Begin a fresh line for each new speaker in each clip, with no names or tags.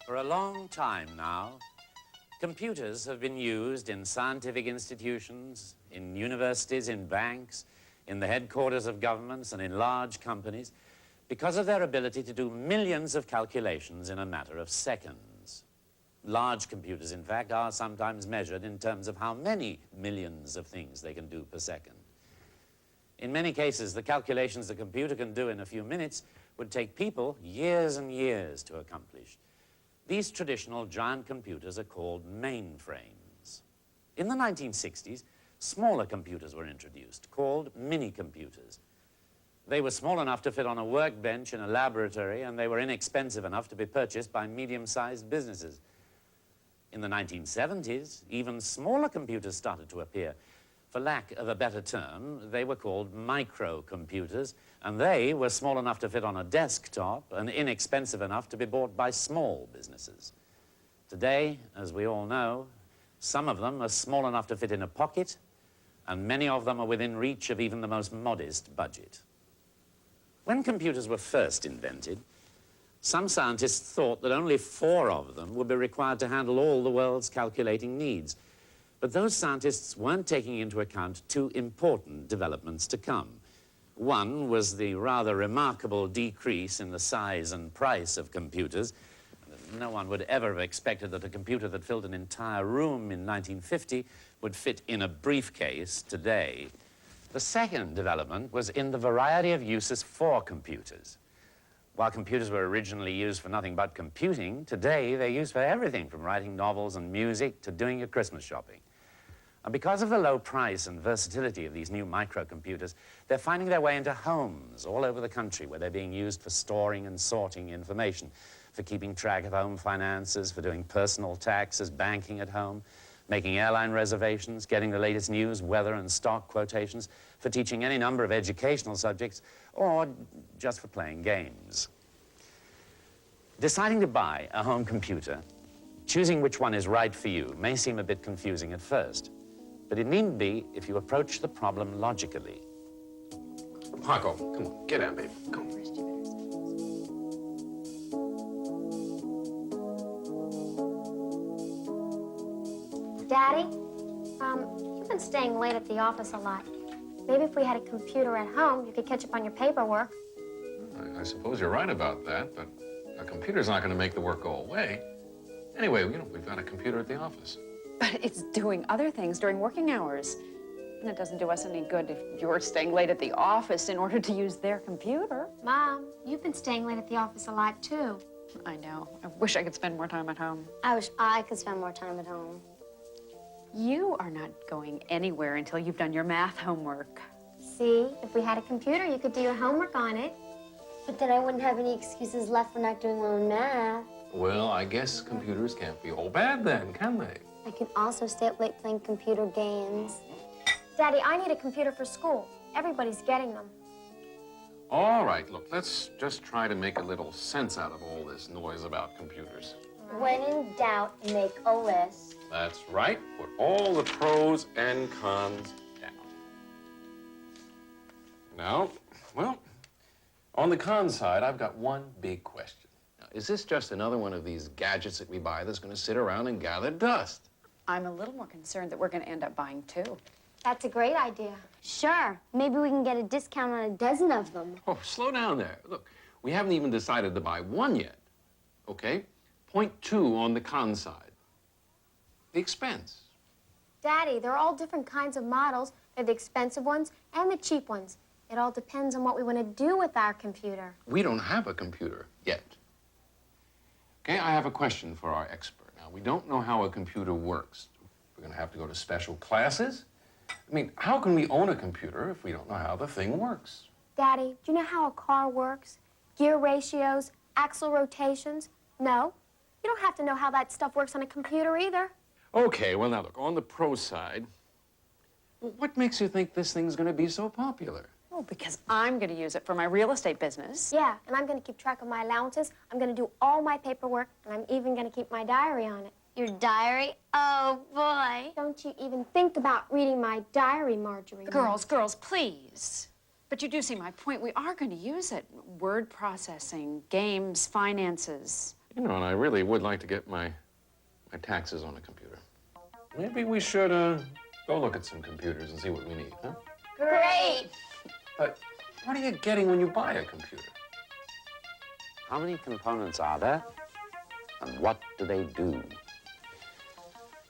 For a long time now, computers have been used in scientific institutions, in universities, in banks, in the headquarters of governments and in large companies because of their ability to do millions of calculations in a matter of seconds. Large computers, in fact, are sometimes measured in terms of how many millions of things they can do per second. In many cases, the calculations a computer can do in a few minutes would take people years and years to accomplish. These traditional giant computers are called mainframes. In the 1960s, smaller computers were introduced, called mini-computers. They were small enough to fit on a workbench in a laboratory, and they were inexpensive enough to be purchased by medium-sized businesses. In the 1970s, even smaller computers started to appear. For lack of a better term, they were called microcomputers, and they were small enough to fit on a desktop and inexpensive enough to be bought by small businesses. Today, as we all know, some of them are small enough to fit in a pocket, and many of them are within reach of even the most modest budget. When computers were first invented, some scientists thought that only 4 of them would be required to handle all the world's calculating needs. But those scientists weren't taking into account 2 important developments to come. One was the rather remarkable decrease in the size and price of computers. No one would ever have expected that a computer that filled an entire room in 1950 would fit in a briefcase today. The second development was in the variety of uses for computers. While computers were originally used for nothing but computing, today they're used for everything from writing novels and music to doing your Christmas shopping. And because of the low price and versatility of these new microcomputers, they're finding their way into homes all over the country where they're being used for storing and sorting information, for keeping track of home finances, for doing personal taxes, banking at home, making airline reservations, getting the latest news, weather, and stock quotations, for teaching any number of educational subjects, or just for playing games. Deciding to buy a home computer, choosing which one is right for you, may seem a bit confusing at first. But it needn't be if you approach the problem logically.
Paco, come on, get out, baby. Come on.
Daddy, you've been staying late at the office a lot. Maybe if we had a computer at home, you could catch up on your paperwork.
I suppose you're right about that, but a computer's not going to make the work go away. Anyway, we've got a computer at the office.
But it's doing other things during working hours. And it doesn't do us any good if you're staying late at the office in order to use their computer.
Mom, you've been staying late at the office a lot, too.
I know. I wish I could spend more time at home.
I wish I could spend more time at home.
You are not going anywhere until you've done your math homework.
See, if we had a computer, you could do your homework on it. But then I wouldn't have any excuses left for not doing my own math.
Well, I guess computers can't be all bad then, can they?
I can also stay up late playing computer games. Daddy, I need a computer for school. Everybody's getting them.
All right, look, let's just try to make a little sense out of all this noise about computers.
When in doubt, make a list.
That's right. Put all the pros and cons down. Now, well, on the con side, I've got one big question. Now, is this just another one of these gadgets that we buy that's going to sit around and gather dust?
I'm a little more concerned that we're going to end up buying two.
That's a great idea.
Sure, maybe we can get a discount on a dozen of them.
Oh, slow down there. Look, we haven't even decided to buy one yet, okay? Point two on the con side. The expense.
Daddy, they're all different kinds of models. They're the expensive ones and the cheap ones. It all depends on what we want to do with our computer.
We don't have a computer yet. Okay, I have a question for our expert. Now, we don't know how a computer works. We're going to have to go to special classes. I mean, how can we own a computer if we don't know how the thing works?
Daddy, do you know how a car works? Gear ratios, axle rotations? No. You don't have to know how that stuff works on a computer either.
Okay, well, now look, on the pro side, what makes you think this thing's going to be so popular?
Oh, because I'm going to use it for my real estate business.
Yeah, and I'm going to keep track of my allowances. I'm going to do all my paperwork, and I'm even going to keep my diary on it.
Your diary? Oh, boy.
Don't you even think about reading my diary, Marjorie.
Girls, please. But you do see my point. We are going to use it. Word processing, games, finances.
You know, and I really would like to get my taxes on a computer. Maybe we should go look at some computers and see what we need, huh?
Great.
But what are you getting when you buy a computer?
How many components are there? And what do they do?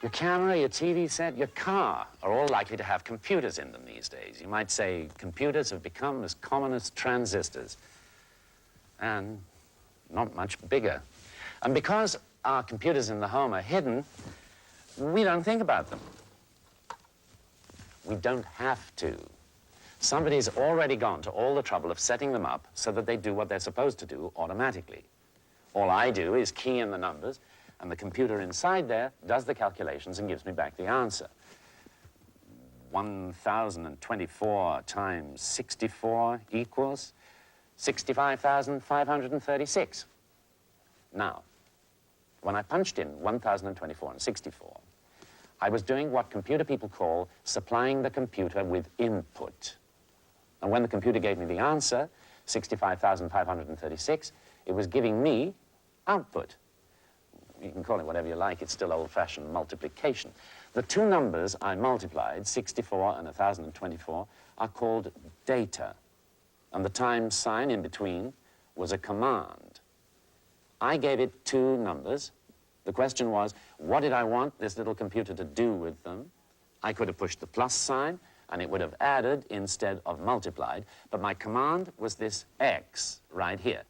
Your camera, your TV set, your car are all likely to have computers in them these days. You might say computers have become as common as transistors and not much bigger. And because our computers in the home are hidden, we don't think about them. We don't have to. Somebody's already gone to all the trouble of setting them up so that they do what they're supposed to do automatically. All I do is key in the numbers, and the computer inside there does the calculations and gives me back the answer. 1,024 times 64 equals 65,536. Now, when I punched in 1,024 and 64, I was doing what computer people call supplying the computer with input. And when the computer gave me the answer, 65,536, it was giving me output. You can call it whatever you like, it's still old-fashioned multiplication. The two numbers I multiplied, 64 and 1,024, are called data. And the times sign in between was a command. I gave it two numbers. The question was, what did I want this little computer to do with them? I could have pushed the plus sign, and it would have added instead of multiplied, but my command was this X right here.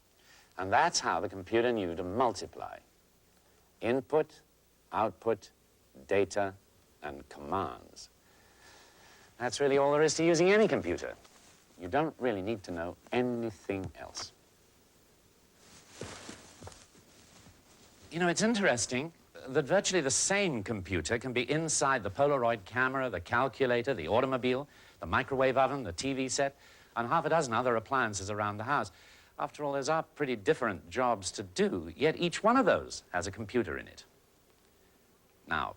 And that's how the computer knew to multiply. Input, output, data, and commands. That's really all there is to using any computer. You don't really need to know anything else. You know, it's interesting that virtually the same computer can be inside the Polaroid camera, the calculator, the automobile, the microwave oven, the TV set, and half a dozen other appliances around the house. After all, those are pretty different jobs to do, yet each one of those has a computer in it. Now,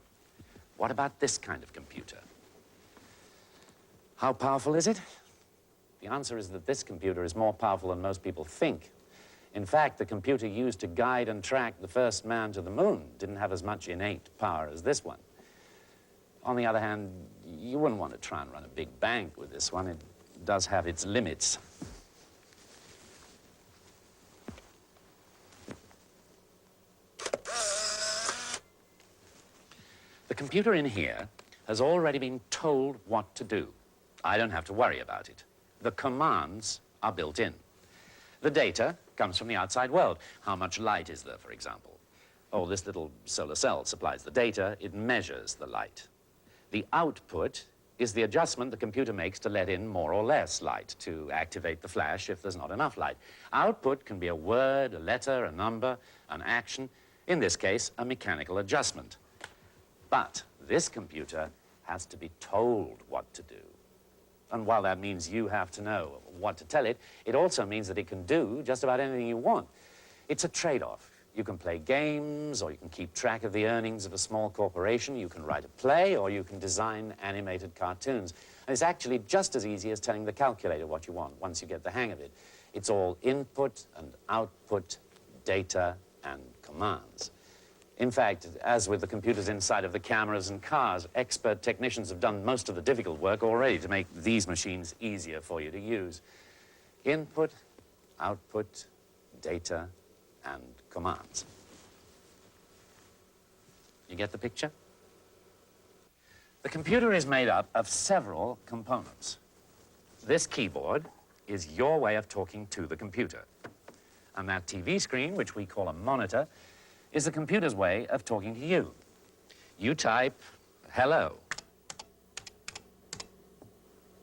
what about this kind of computer? How powerful is it? The answer is that this computer is more powerful than most people think. In fact, the computer used to guide and track the first man to the moon didn't have as much innate power as this one. On the other hand, you wouldn't want to try and run a big bank with this one. It does have its limits. The computer in here has already been told what to do. I don't have to worry about it. The commands are built in. The data comes from the outside world. How much light is there, for example? Oh, this little solar cell supplies the data. It measures the light. The output is the adjustment the computer makes to let in more or less light, to activate the flash if there's not enough light. Output can be a word, a letter, a number, an action. In this case, a mechanical adjustment. But this computer has to be told what to do. And while that means you have to know what to tell it, it also means that it can do just about anything you want. It's a trade-off. You can play games, or you can keep track of the earnings of a small corporation, you can write a play, or you can design animated cartoons. And it's actually just as easy as telling the calculator what you want once you get the hang of it. It's all input and output, data and commands. In fact, as with the computers inside of the cameras and cars, expert technicians have done most of the difficult work already to make these machines easier for you to use. Input, output, data, and commands. You get the picture? The computer is made up of several components. This keyboard is your way of talking to the computer. And that TV screen, which we call a monitor, is the computer's way of talking to you. You type, hello.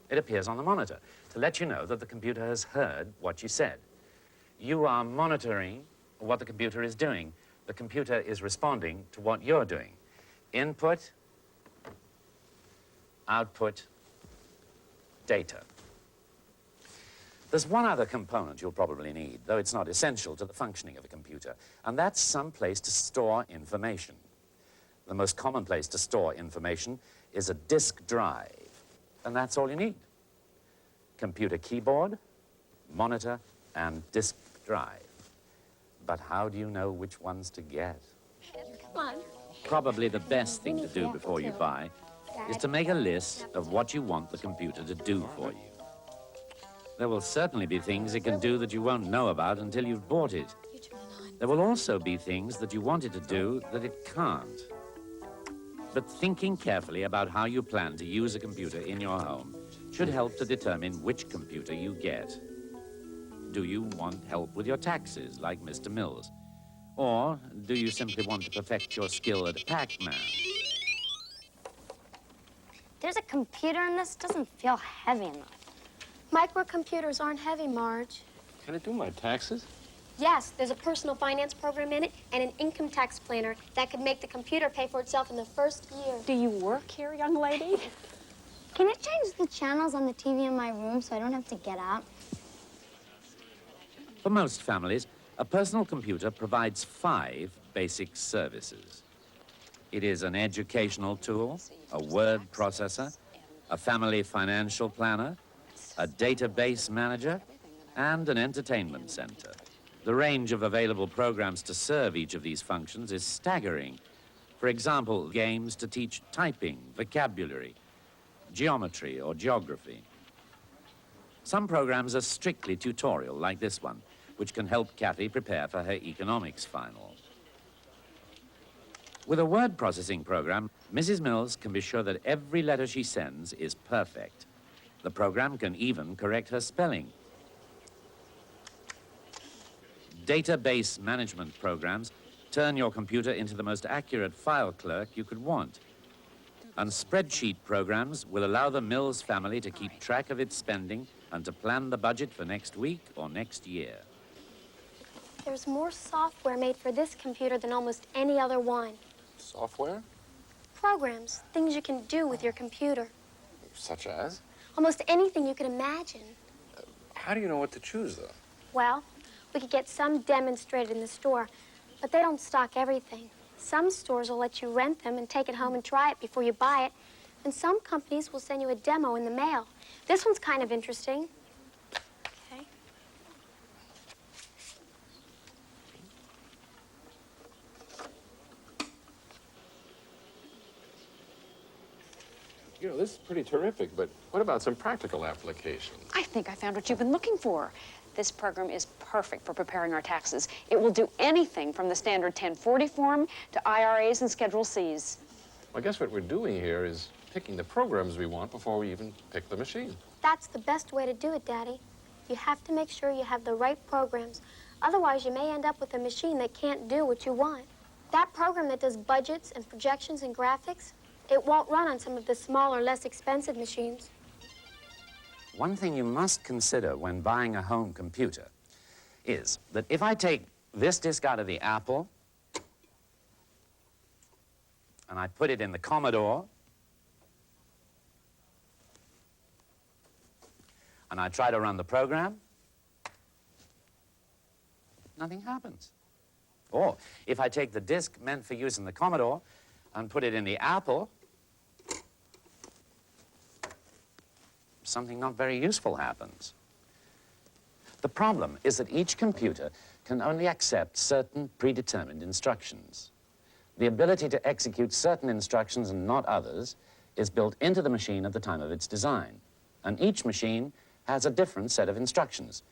It appears on the monitor to let you know that the computer has heard what you said. You are monitoring what the computer is doing. The computer is responding to what you're doing. Input, output, data. There's one other component you'll probably need, though it's not essential to the functioning of a computer, and that's some place to store information. The most common place to store information is a disk drive, and that's all you need. Computer keyboard, monitor, and disk drive. But how do you know which ones to get?
Come on.
Probably the best thing to do before you buy is to make a list of what you want the computer to do for you. There will certainly be things it can do that you won't know about until you've bought it. There will also be things that you want it to do that it can't. But thinking carefully about how you plan to use a computer in your home should help to determine which computer you get. Do you want help with your taxes, like Mr. Mills? Or do you simply want to perfect your skill at Pac-Man?
There's a computer in this. Doesn't feel heavy enough.
Microcomputers aren't heavy, Marge.
Can it do my taxes?
Yes, there's a personal finance program in it and an income tax planner that could make the computer pay for itself in the first year.
Do you work here, young lady?
Can it change the channels on the TV in my room so I don't have to get out?
For most families, a personal computer provides 5 basic services. It is an educational tool, a word processor, a family financial planner, a database manager, and an entertainment center. The range of available programs to serve each of these functions is staggering. For example, games to teach typing, vocabulary, geometry, or geography. Some programs are strictly tutorial, like this one, which can help Kathy prepare for her economics final. With a word processing program, Mrs. Mills can be sure that every letter she sends is perfect. The program can even correct her spelling. Database management programs turn your computer into the most accurate file clerk you could want. And spreadsheet programs will allow the Mills family to keep track of its spending and to plan the budget for next week or next year.
There's more software made for this computer than almost any other one.
Software?
Programs, things you can do with your computer.
Such as?
Almost anything you can imagine.
How do you know what to choose, though?
Well, we could get some demonstrated in the store, but they don't stock everything. Some stores will let you rent them and take it home and try it before you buy it, and some companies will send you a demo in the mail. This one's kind of interesting. Okay.
You know, this is pretty terrific, but what about some practical applications?
I think I found what you've been looking for. This program is perfect for preparing our taxes. It will do anything from the standard 1040 form to IRAs and Schedule Cs.
Well, I guess what we're doing here is picking the programs we want before we even pick the machine.
That's the best way to do it, Daddy. You have to make sure you have the right programs. Otherwise, you may end up with a machine that can't do what you want. That program that does budgets and projections and graphics, it won't run on some of the smaller, less expensive machines.
One thing you must consider when buying a home computer is that if I take this disk out of the Apple and I put it in the Commodore, and I try to run the program, nothing happens. Or if I take the disk meant for use in the Commodore and put it in the Apple, something not very useful happens. The problem is that each computer can only accept certain predetermined instructions. The ability to execute certain instructions and not others is built into the machine at the time of its design. And each machine has a different set of instructions.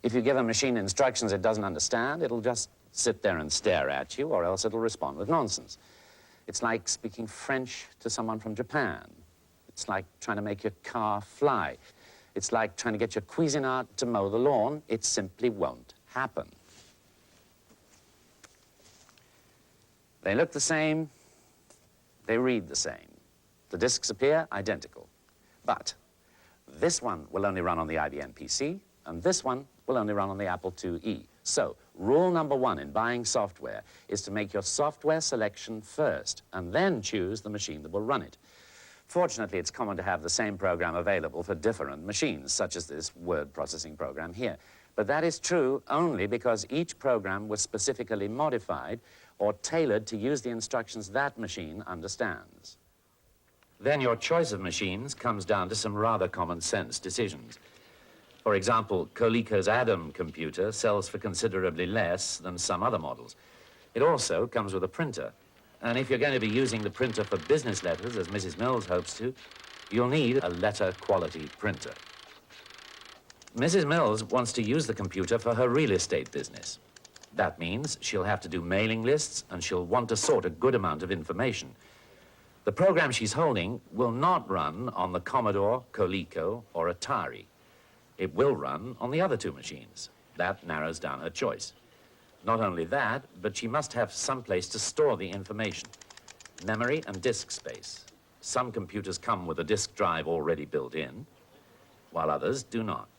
If you give a machine instructions it doesn't understand, it'll just sit there and stare at you, or else it'll respond with nonsense. It's like speaking French to someone from Japan. It's like trying to make your car fly. It's like trying to get your Cuisinart to mow the lawn. It simply won't happen. They look the same, they read the same. The disks appear identical. But this one will only run on the IBM PC, and this one will only run on the Apple IIe. So, rule number one in buying software is to make your software selection first, and then choose the machine that will run it. Fortunately, it's common to have the same program available for different machines, such as this word processing program here. But that is true only because each program was specifically modified or tailored to use the instructions that machine understands. Then your choice of machines comes down to some rather common sense decisions. For example, Coleco's Atom computer sells for considerably less than some other models. It also comes with a printer. And if you're going to be using the printer for business letters, as Mrs. Mills hopes to, you'll need a letter-quality printer. Mrs. Mills wants to use the computer for her real estate business. That means she'll have to do mailing lists, and she'll want to sort a good amount of information. The program she's holding will not run on the Commodore, Coleco, or Atari. It will run on the other two machines. That narrows down her choice. Not only that, but she must have some place to store the information. Memory and disk space. Some computers come with a disk drive already built in, while others do not.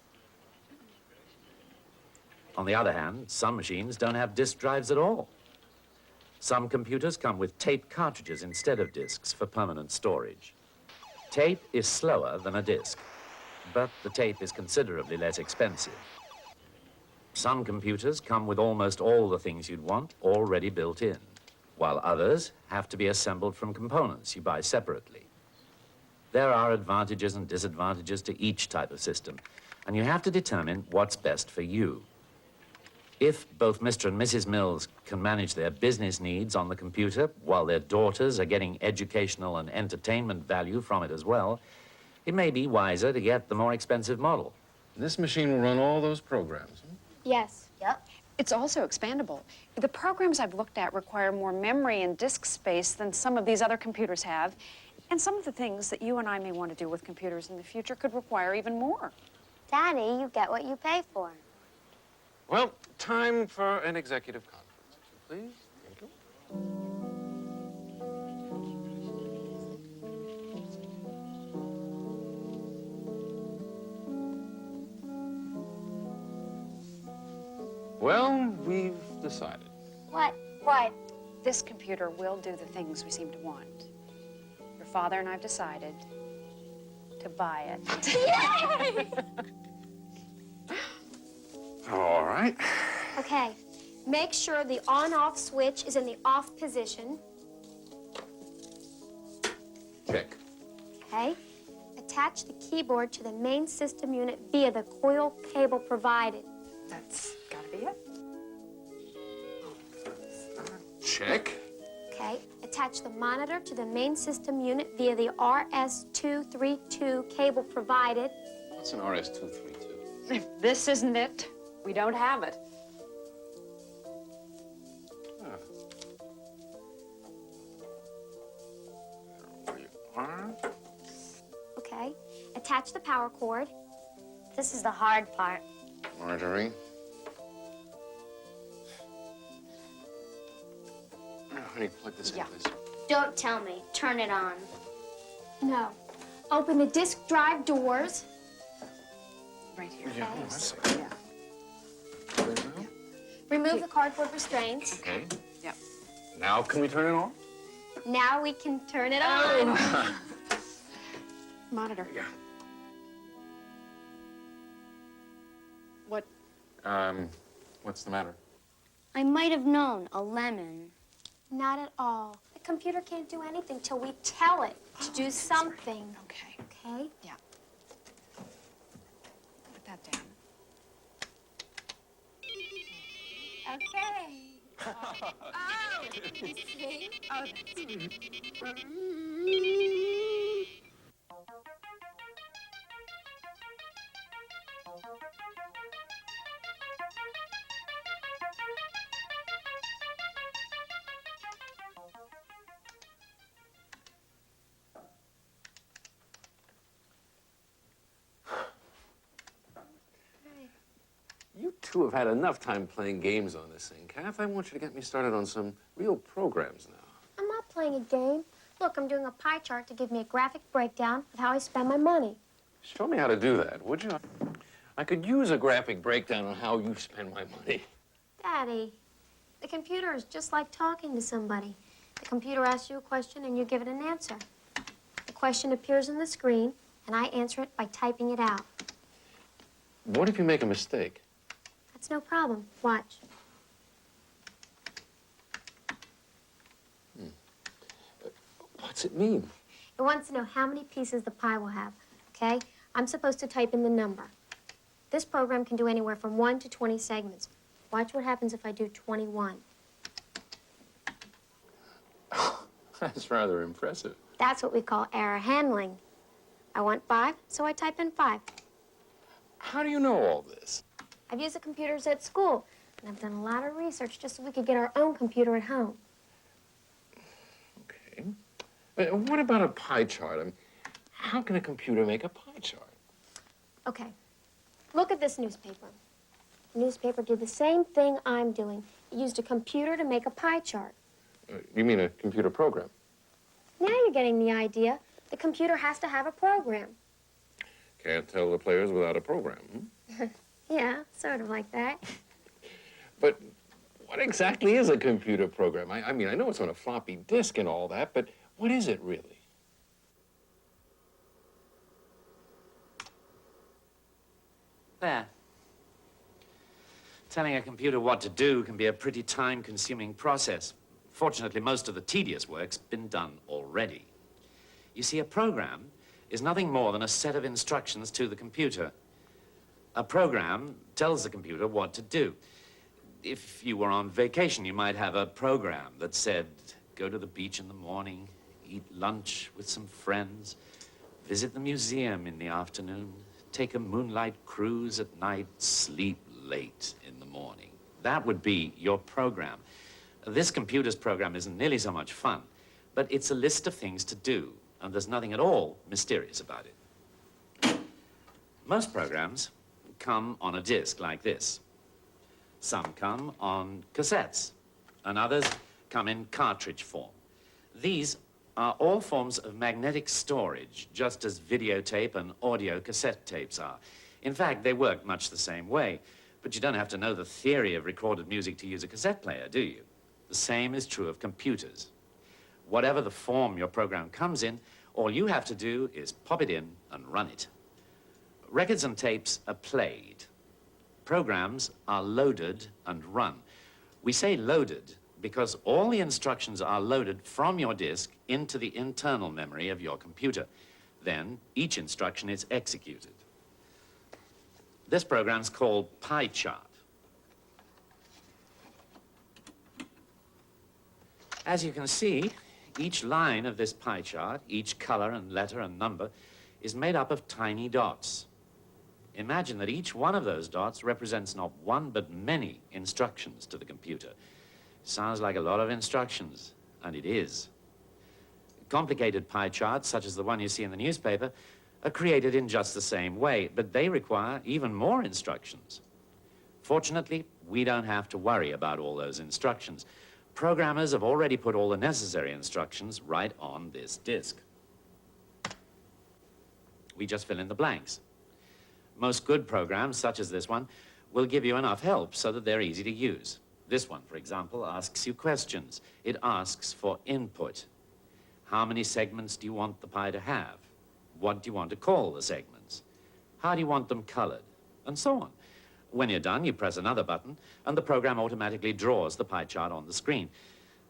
On the other hand, some machines don't have disk drives at all. Some computers come with tape cartridges instead of disks for permanent storage. Tape is slower than a disk, but the tape is considerably less expensive. Some computers come with almost all the things you'd want already built in, while others have to be assembled from components you buy separately. There are advantages and disadvantages to each type of system, and you have to determine what's best for you. If both Mr. and Mrs. Mills can manage their business needs on the computer while their daughters are getting educational and entertainment value from it as well, it may be wiser to get the more expensive model.
This machine will run all those programs.
Yes.
Yep.
It's also expandable. The programs I've looked at require more memory and disk space than some of these other computers have. And some of the things that you and I may want to do with computers in the future could require even more.
Daddy, you get what you pay for.
Well, time for an executive conference, if you please. Thank you. Well, we've decided.
What? What?
This computer will do the things we seem to want. Your father and I have decided to buy it.
All right.
Okay. Make sure the on-off switch is in the off position.
Check.
Okay. Attach the keyboard to the main system unit via the coil cable provided.
That's gotta be it.
Check.
Okay. Attach the monitor to the main system unit via the RS-232 cable provided.
What's an RS-232?
If this isn't it, we don't have it.
There we are.
Okay. Attach the power cord.
This is the hard part.
Marjorie. Honey, plug this in,
Yeah.
please.
Don't tell me. Turn it on.
No. Open the disk drive doors.
Right here.
Yeah, oh, I see.
Yeah.
There we go.
Remove the cardboard restraints.
Okay.
Yep.
Now can we turn it on?
Now we can turn it on.
Monitor.
Yeah. What's the matter?
I might have known. A lemon.
Not at all. The computer can't do anything till we tell it to do something.
Okay.
Okay?
Yeah. Put that down.
Okay. Oh, you see?
Oh, that's
You two have had enough time playing games on this thing. Kath, I want you to get me started on some real programs now.
I'm not playing a game. Look, I'm doing a pie chart to give me a graphic breakdown of how I spend my money.
Show me how to do that, would you? I could use a graphic breakdown on how you spend my money.
Daddy, the computer is just like talking to somebody. The computer asks you a question and you give it an answer. The question appears on the screen and I answer it by typing it out.
What if you make a mistake?
That's no problem. Watch.
What's it mean?
It wants to know how many pieces the pie will have, okay? I'm supposed to type in the number. This program can do anywhere from 1 to 20 segments. Watch what happens if I do 21.
That's rather impressive.
That's what we call error handling. I want 5, so I type in 5.
How do you know all this?
I've used the computers at school, and I've done a lot of research just so we could get our own computer at home.
Okay. What about a pie chart? I mean, how can a computer make a pie chart?
Okay, look at this newspaper. The newspaper did the same thing I'm doing. It used a computer to make a pie chart.
You mean a computer program?
Now you're getting the idea. The computer has to have a program.
Can't tell the players without a program.
Yeah, sort of like that.
But what exactly is a computer program? I mean, I know it's on a floppy disk and all that, but what is it really?
There. Telling a computer what to do can be a pretty time-consuming process. Fortunately, most of the tedious work's been done already. You see, a program is nothing more than a set of instructions to the computer. A program tells the computer what to do. If you were on vacation, you might have a program that said, go to the beach in the morning, eat lunch with some friends, visit the museum in the afternoon, take a moonlight cruise at night, sleep late in the morning. That would be your program. This computer's program isn't nearly so much fun, but it's a list of things to do, and there's nothing at all mysterious about it. Most programs come on a disc like this. Some come on cassettes, and others come in cartridge form. These are all forms of magnetic storage, just as videotape and audio cassette tapes are. In fact, they work much the same way, but you don't have to know the theory of recorded music to use a cassette player, do you? The same is true of computers. Whatever the form your program comes in, all you have to do is pop it in and run it. Records and tapes are played. Programs are loaded and run. We say loaded because all the instructions are loaded from your disk into the internal memory of your computer. Then each instruction is executed. This program's called pie chart. As you can see, each line of this pie chart, each color and letter and number, is made up of tiny dots. Imagine that each one of those dots represents not one but many instructions to the computer. Sounds like a lot of instructions, and it is. Complicated pie charts, such as the one you see in the newspaper, are created in just the same way, but they require even more instructions. Fortunately, we don't have to worry about all those instructions. Programmers have already put all the necessary instructions right on this disk. We just fill in the blanks. Most good programs, such as this one, will give you enough help so that they're easy to use. This one, for example, asks you questions. It asks for input. How many segments do you want the pie to have? What do you want to call the segments? How do you want them colored? And so on. When you're done, you press another button, and the program automatically draws the pie chart on the screen.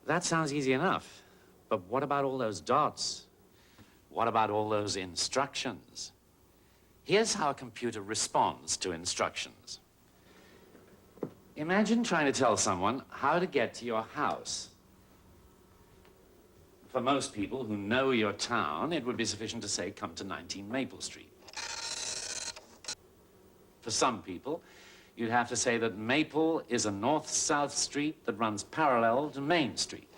That sounds easy enough, but what about all those dots? What about all those instructions? Here's how a computer responds to instructions. Imagine trying to tell someone how to get to your house. For most people who know your town, it would be sufficient to say, come to 19 Maple Street. For some people, you'd have to say that Maple is a north-south street that runs parallel to Main Street.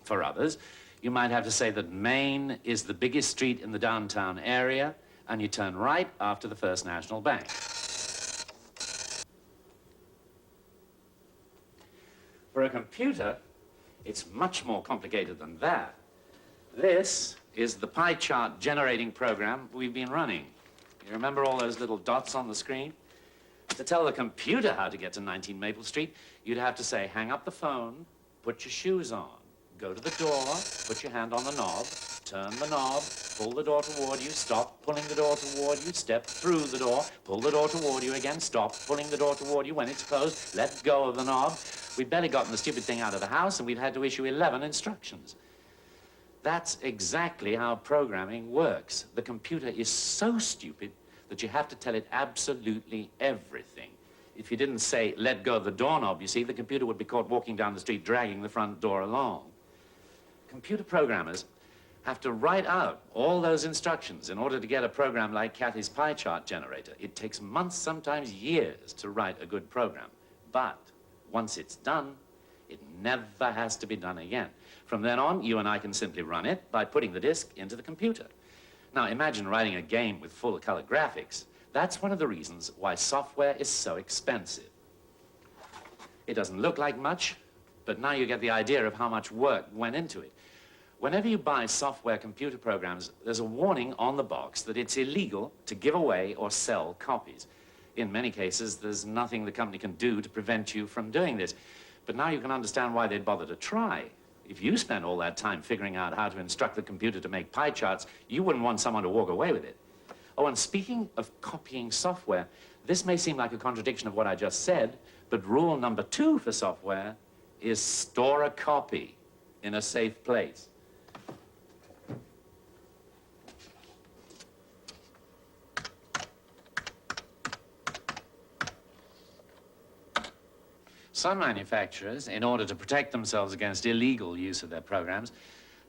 For others, you might have to say that Main is the biggest street in the downtown area, and you turn right after the First National Bank. For a computer, it's much more complicated than that. This is the pie chart generating program we've been running. You remember all those little dots on the screen? To tell the computer how to get to 19 Maple Street, you'd have to say, hang up the phone, put your shoes on, go to the door, put your hand on the knob, turn the knob, pull the door toward you, stop pulling the door toward you, step through the door, pull the door toward you again, stop pulling the door toward you. When it's closed, let go of the knob. We'd barely gotten the stupid thing out of the house, and we'd had to issue 11 instructions. That's exactly how programming works. The computer is so stupid that you have to tell it absolutely everything. If you didn't say, let go of the doorknob, you see, the computer would be caught walking down the street dragging the front door along. Computer programmers have to write out all those instructions in order to get a program like Kathy's pie chart generator. It takes months, sometimes years, to write a good program. But once it's done, it never has to be done again. From then on, you and I can simply run it by putting the disk into the computer. Now, imagine writing a game with full-color graphics. That's one of the reasons why software is so expensive. It doesn't look like much, but now you get the idea of how much work went into it. Whenever you buy software computer programs, there's a warning on the box that it's illegal to give away or sell copies. In many cases, there's nothing the company can do to prevent you from doing this. But now you can understand why they'd bother to try. If you spent all that time figuring out how to instruct the computer to make pie charts, you wouldn't want someone to walk away with it. Oh, and speaking of copying software, this may seem like a contradiction of what I just said, but rule number 2 for software is store a copy in a safe place. Some manufacturers, in order to protect themselves against illegal use of their programs,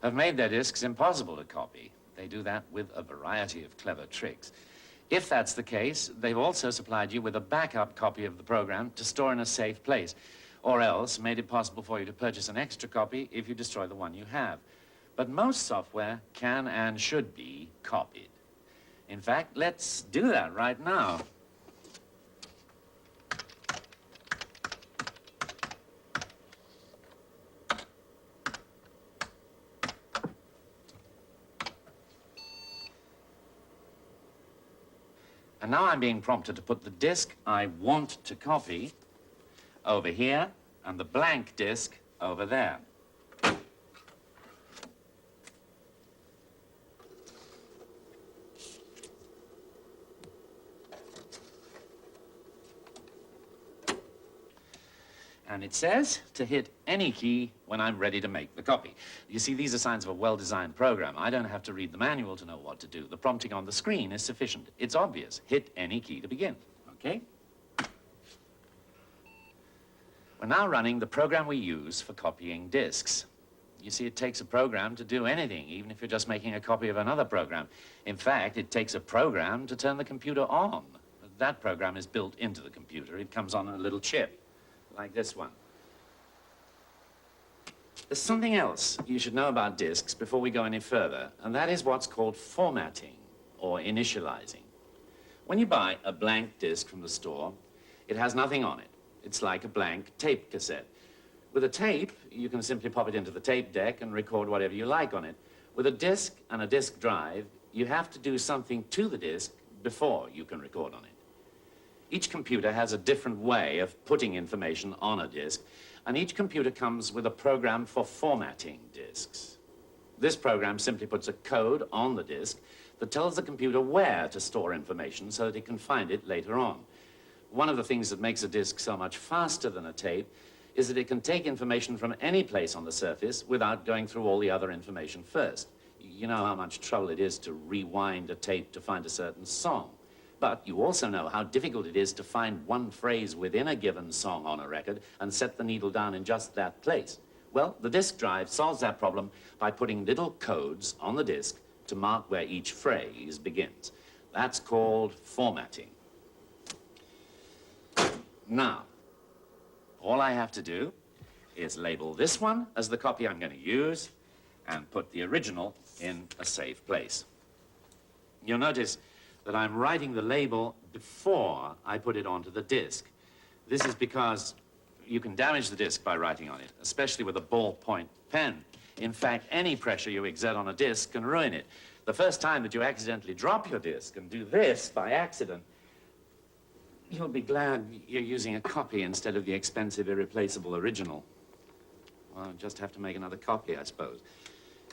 have made their disks impossible to copy. They do that with a variety of clever tricks. If that's the case, they've also supplied you with a backup copy of the program to store in a safe place, or else made it possible for you to purchase an extra copy if you destroy the one you have. But most software can and should be copied. In fact, let's do that right now. And now I'm being prompted to put the disk I want to copy over here and the blank disk over there. And it says to hit any key when I'm ready to make the copy. You see, these are signs of a well-designed program. I don't have to read the manual to know what to do. The prompting on the screen is sufficient. It's obvious. Hit any key to begin, okay? We're now running the program we use for copying disks. You see, it takes a program to do anything, even if you're just making a copy of another program. In fact, it takes a program to turn the computer on. That program is built into the computer. It comes on a little chip, like this one. There's something else you should know about disks before we go any further, and that is what's called formatting or initializing. When you buy a blank disk from the store, it has nothing on it. It's like a blank tape cassette. With a tape, you can simply pop it into the tape deck and record whatever you like on it. With a disk and a disk drive, you have to do something to the disk before you can record on it. Each computer has a different way of putting information on a disk, and each computer comes with a program for formatting disks. This program simply puts a code on the disk that tells the computer where to store information so that it can find it later on. One of the things that makes a disk so much faster than a tape is that it can take information from any place on the surface without going through all the other information first. You know how much trouble it is to rewind a tape to find a certain song. But you also know how difficult it is to find one phrase within a given song on a record and set the needle down in just that place. Well, the disk drive solves that problem by putting little codes on the disk to mark where each phrase begins. That's called formatting. Now, all I have to do is label this one as the copy I'm going to use and put the original in a safe place. You'll notice that I'm writing the label before I put it onto the disk. This is because you can damage the disk by writing on it, especially with a ballpoint pen. In fact, any pressure you exert on a disk can ruin it. The first time that you accidentally drop your disk and do this by accident, you'll be glad you're using a copy instead of the expensive, irreplaceable original. Well, I'll just have to make another copy, I suppose.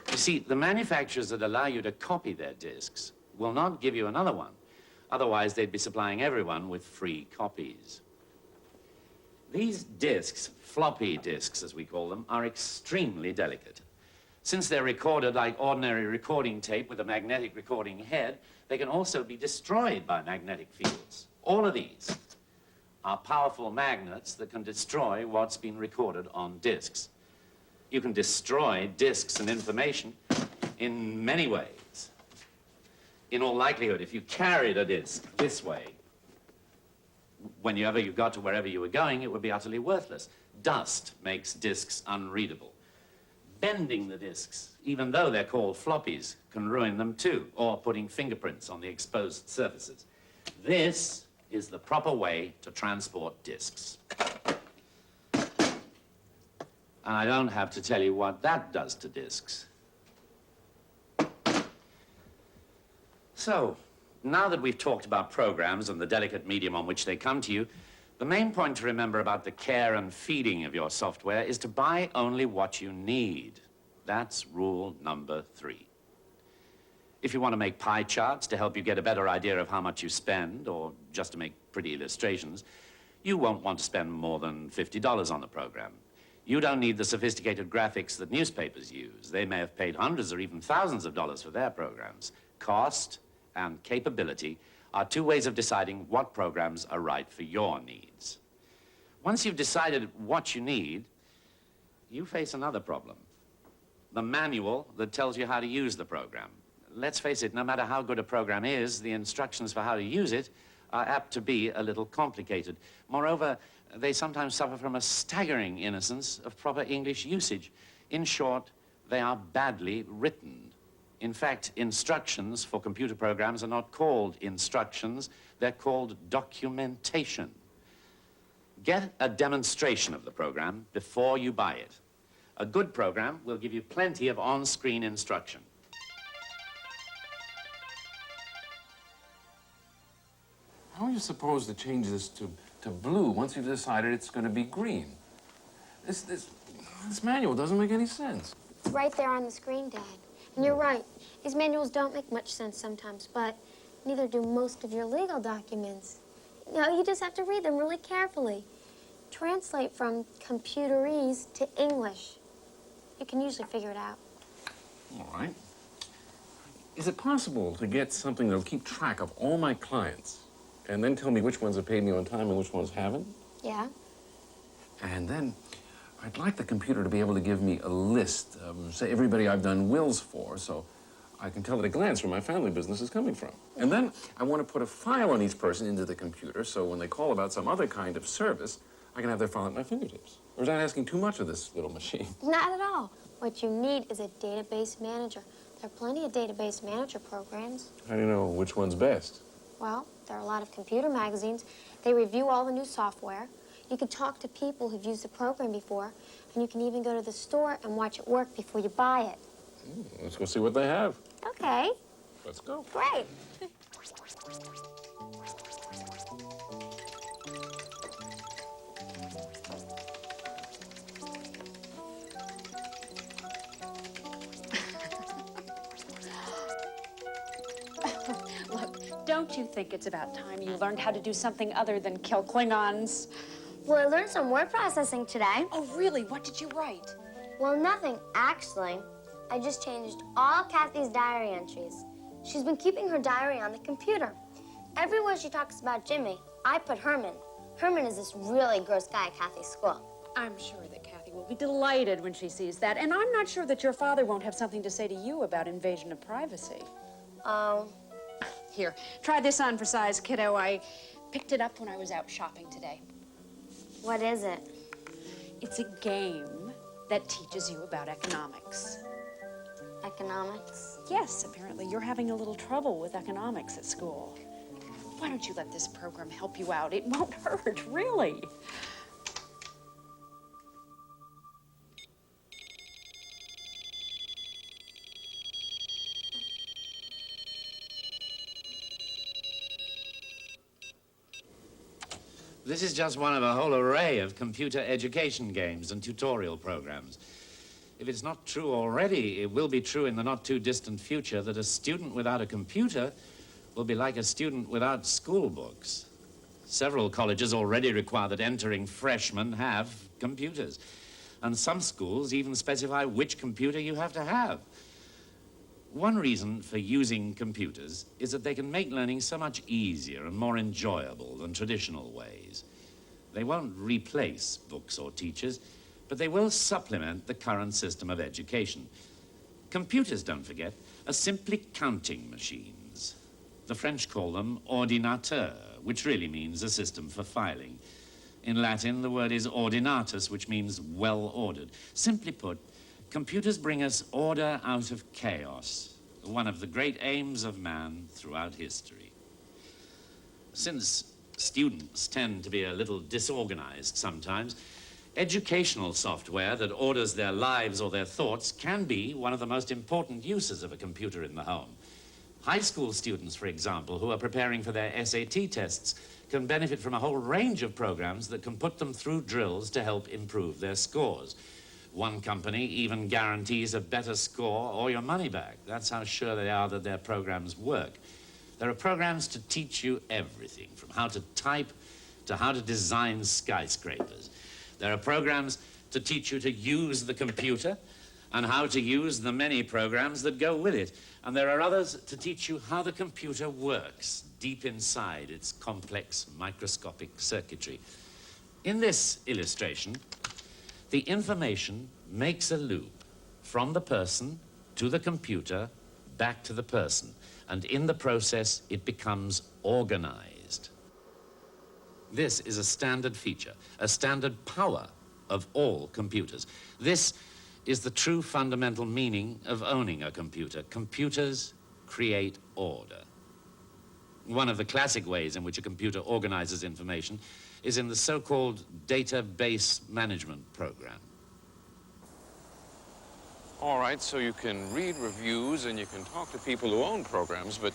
You see, the manufacturers that allow you to copy their disks will not give you another one. Otherwise, they'd be supplying everyone with free copies. These disks, floppy disks as we call them, are extremely delicate. Since they're recorded like ordinary recording tape with a magnetic recording head, they can also be destroyed by magnetic fields. All of these are powerful magnets that can destroy what's been recorded on disks. You can destroy disks and information in many ways. In all likelihood, if you carried a disk this way, whenever you got to wherever you were going, it would be utterly worthless. Dust makes disks unreadable. Bending the disks, even though they're called floppies, can ruin them too, or putting fingerprints on the exposed surfaces. This is the proper way to transport disks. And I don't have to tell you what that does to disks. So, now that we've talked about programs and the delicate medium on which they come to you, the main point to remember about the care and feeding of your software is to buy only what you need. That's rule number 3. If you want to make pie charts to help you get a better idea of how much you spend, or just to make pretty illustrations, you won't want to spend more than $50 on the program. You don't need the sophisticated graphics that newspapers use. They may have paid hundreds or even thousands of dollars for their programs. Cost and capability are 2 ways of deciding what programs are right for your needs. Once you've decided what you need, you face another problem. The manual that tells you how to use the program. Let's face it, no matter how good a program is, the instructions for how to use it are apt to be a little complicated. Moreover, they sometimes suffer from a staggering innocence of proper English usage. In short, they are badly written. In fact, instructions for computer programs are not called instructions, they're called documentation. Get a demonstration of the program before you buy it. A good program will give you plenty of on-screen instruction.
How are you supposed to change this to blue once you've decided it's going to be green? This manual doesn't make any sense.
It's right there on the screen, Dad. And you're right. These manuals don't make much sense sometimes, but neither do most of your legal documents. You know, you just have to read them really carefully. Translate from computerese to English. You can usually figure it out.
All right. Is it possible to get something that'll keep track of all my clients and then tell me which ones have paid me on time and which ones haven't?
Yeah?
And then I'd like the computer to be able to give me a list of, say, everybody I've done wills for, so I can tell at a glance where my family business is coming from. And then I want to put a file on each person into the computer, so when they call about some other kind of service, I can have their file at my fingertips. Or is that asking too much of this little machine?
Not at all. What you need is a database manager. There are plenty of database manager programs.
How do you know which one's best?
Well, there are a lot of computer magazines. They review all the new software. You can talk to people who've used the program before, and you can even go to the store and watch it work before you buy it.
Let's go see what they have.
Okay.
Let's go.
Great.
Don't you think it's about time you learned how to do something other than kill Klingons?
Well, I learned some word processing today.
Oh, really? What did you write?
Well, nothing, actually. I just changed all Kathy's diary entries. She's been keeping her diary on the computer. Everywhere she talks about Jimmy, I put Herman. Herman is this really gross guy at Kathy's school.
I'm sure that Kathy will be delighted when she sees that, and I'm not sure that your father won't have something to say to you about invasion of privacy.
Oh.
Here, try this on for size, kiddo. I picked it up when I was out shopping today.
What is it?
It's a game that teaches you about economics.
Economics?
Yes, apparently you're having a little trouble with economics at school. Why don't you let this program help you out? It won't hurt, really.
This is just one of a whole array of computer education games and tutorial programs. If it's not true already, it will be true in the not-too-distant future that a student without a computer will be like a student without school books. Several colleges already require that entering freshmen have computers, and some schools even specify which computer you have to have. One reason for using computers is that they can make learning so much easier and more enjoyable than traditional ways. They won't replace books or teachers, but they will supplement the current system of education. Computers, don't forget, are simply counting machines. The French call them ordinateur, which really means a system for filing. In Latin, the word is ordinatus, which means well-ordered. Simply put, computers bring us order out of chaos, one of the great aims of man throughout history. Since students tend to be a little disorganized sometimes, educational software that orders their lives or their thoughts can be one of the most important uses of a computer in the home. High school students, for example, who are preparing for their SAT tests can benefit from a whole range of programs that can put them through drills to help improve their scores. One company even guarantees a better score or your money back. That's how sure they are that their programs work. There are programs to teach you everything, from how to type to how to design skyscrapers. There are programs to teach you to use the computer and how to use the many programs that go with it. And there are others to teach you how the computer works deep inside its complex microscopic circuitry. In this illustration, the information makes a loop from the person to the computer, back to the person. And in the process, it becomes organized. This is a standard feature, a standard power of all computers. This is the true fundamental meaning of owning a computer. Computers create order. One of the classic ways in which a computer organizes information is in the so-called database management program.
All right, so you can read reviews and you can talk to people who own programs, but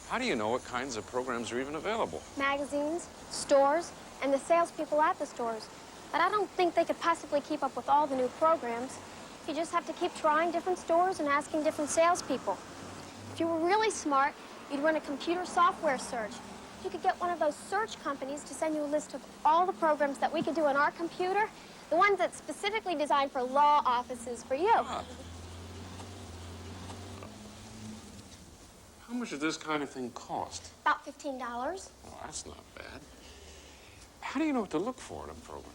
how do you know what kinds of programs are even available?
Magazines, stores, and the salespeople at the stores. But I don't think they could possibly keep up with all the new programs. You just have to keep trying different stores and asking different salespeople. If you were really smart, you'd run a computer software search. You could get one of those search companies to send you a list of all the programs that we could do on our computer, the ones that's specifically designed for law offices for you.
Ah. How much does this kind of thing cost?
About $15.
Oh, that's not bad. How do you know what to look for in a program?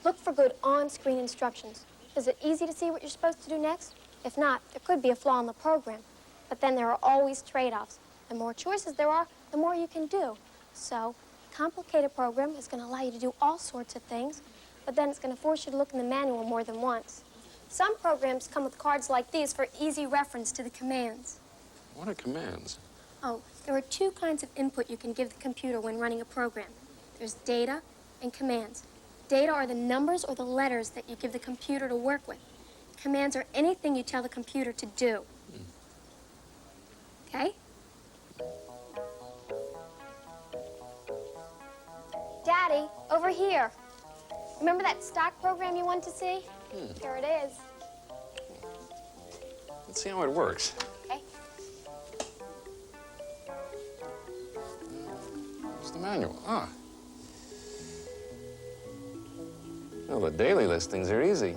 Look for good on-screen instructions. Is it easy to see what you're supposed to do next? If not, there could be a flaw in the program. But then there are always trade-offs. The more choices there are, the more you can do. So, a complicated program is going to allow you to do all sorts of things, but then it's going to force you to look in the manual more than once. Some programs come with cards like these for easy reference to the commands.
What are commands?
Oh, there are two kinds of input you can give the computer when running a program. There's data and commands. Data are the numbers or the letters that you give the computer to work with. Commands are anything you tell the computer to do. Okay? Daddy, over here. Remember that stock program you want to see? Here it is.
Let's see how it works.
Okay.
The manual, ah. Well, the daily listings are easy.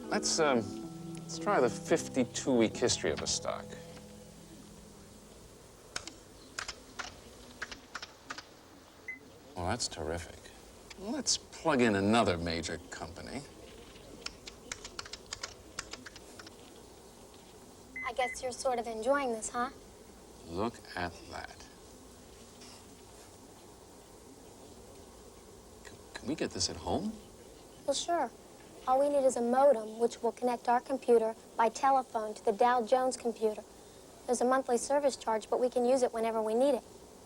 Let's try the 52-week history of a stock. Well, that's terrific. Let's plug in another major company.
I guess you're sort of enjoying this, huh?
Look at that. Can we get this at home?
Well, sure. All we need is a modem, which will connect our computer by telephone to the Dow Jones computer. There's a monthly service charge, but we can use it whenever we need it.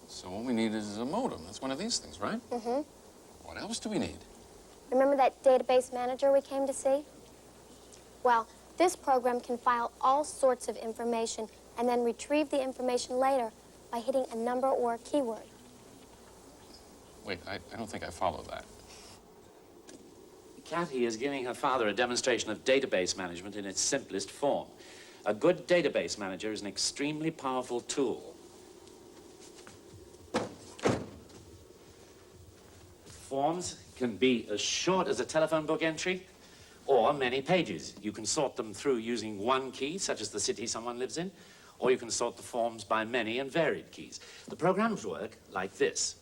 So all we need is a modem. That's one of these things, right?
Mm-hmm.
What else do we need?
Remember that database manager we came to see? Well, this program can file all sorts of information and then retrieve the information later by hitting a number or a keyword.
Wait, I don't think I follow that.
Kathy is giving her father a demonstration of database management in its simplest form. A good database manager is an extremely powerful tool. Forms can be as short as a telephone book entry or many pages. You can sort them through using one key, such as the city someone lives in, or you can sort the forms by many and varied keys. The programs work like this.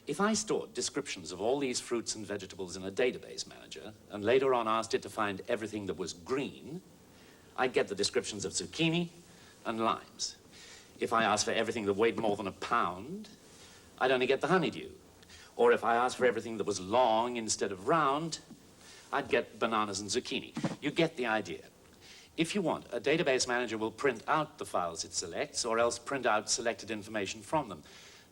If I stored descriptions of all these fruits and vegetables in a database manager and later on asked it to find everything that was green, I'd get the descriptions of zucchini and limes. If I asked for everything that weighed more than a pound, I'd only get the honeydew. Or if I asked for everything that was long instead of round, I'd get bananas and zucchini. You get the idea. If you want, a database manager will print out the files it selects or else print out selected information from them.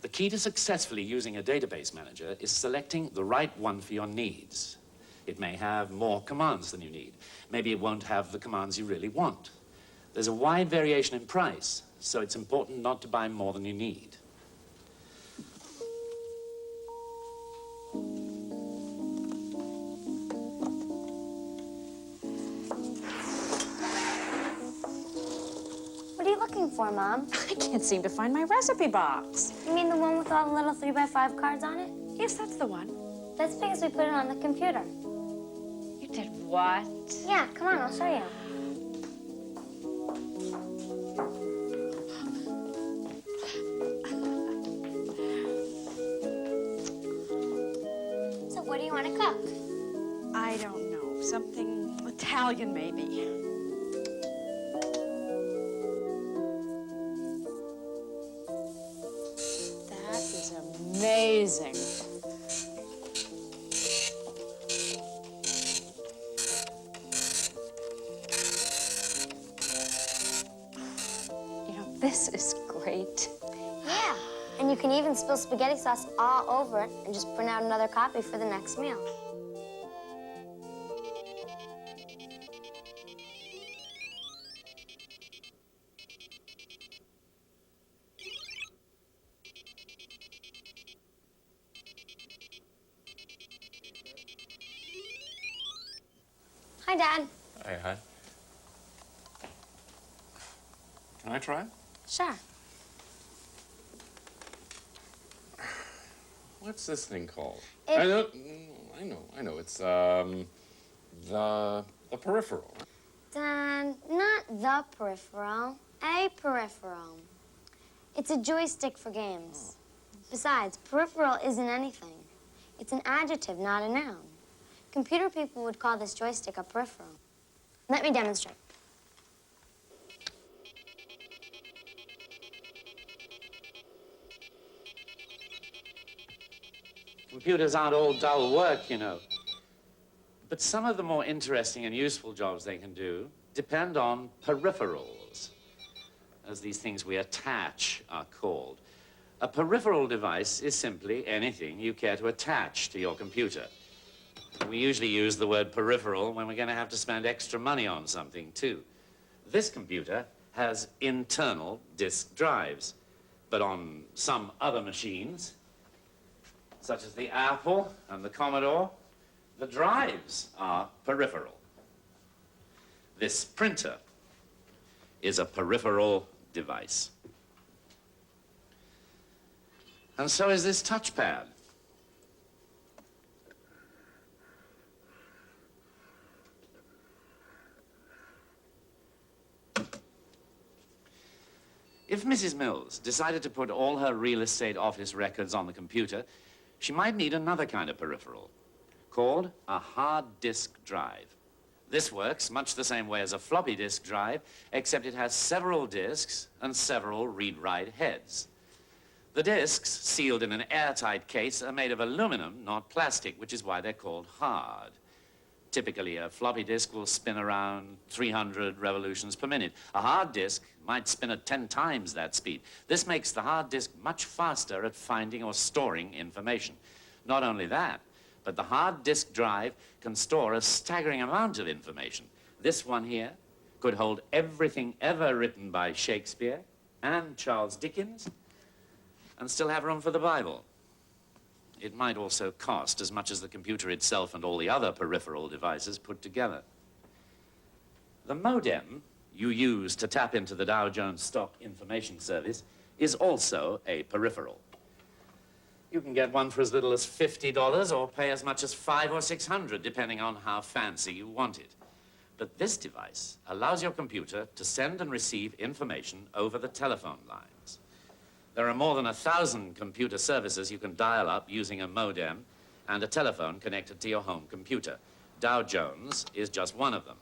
The key to successfully using a database manager is selecting the right one for your needs. It may have more commands than you need. Maybe it won't have the commands you really want. There's a wide variation in price, so it's important not to buy more than you need.
What are you looking for, Mom?
I can't seem to find my recipe box.
You mean the one with all the little 3x5 cards on it?
Yes, that's the one.
That's because we put it on the computer.
You did what?
Yeah, come on, I'll show you. So what do you want to cook?
I don't know. Something Italian, maybe. That is amazing. You know, this is great.
Yeah, and you can even spill spaghetti sauce all over it and just print out another copy for the next meal. Hi, Dad.
Hey, hi. Can I try?
Sure.
What's this thing called?
It-
I know. It's the peripheral.
Dad, not the peripheral, a peripheral. It's a joystick for games. Besides, peripheral isn't anything. It's an adjective, not a noun. Computer people would call this joystick a peripheral. Let me demonstrate.
Computers aren't all dull work, you know. But some of the more interesting and useful jobs they can do depend on peripherals, as these things we attach are called. A peripheral device is simply anything you care to attach to your computer. We usually use the word peripheral when we're going to have to spend extra money on something, too. This computer has internal disk drives, but on some other machines, such as the Apple and the Commodore, the drives are peripheral. This printer is a peripheral device. And so is this touchpad. If Mrs. Mills decided to put all her real estate office records on the computer, she might need another kind of peripheral called a hard disk drive. This works much the same way as a floppy disk drive, except it has several disks and several read-write heads. The disks, sealed in an airtight case, are made of aluminum, not plastic, which is why they're called hard. Typically, a floppy disk will spin around 300 revolutions per minute. A hard disk might spin at 10 times that speed. This makes the hard disk much faster at finding or storing information. Not only that, but the hard disk drive can store a staggering amount of information. This one here could hold everything ever written by Shakespeare and Charles Dickens, and still have room for the Bible. It might also cost as much as the computer itself and all the other peripheral devices put together. The modem you use to tap into the Dow Jones Stock Information Service is also a peripheral. You can get one for as little as $50 or pay as much as $500 or $600, depending on how fancy you want it. But this device allows your computer to send and receive information over the telephone lines. There are more than 1,000 computer services you can dial up using a modem and a telephone connected to your home computer. Dow Jones is just one of them.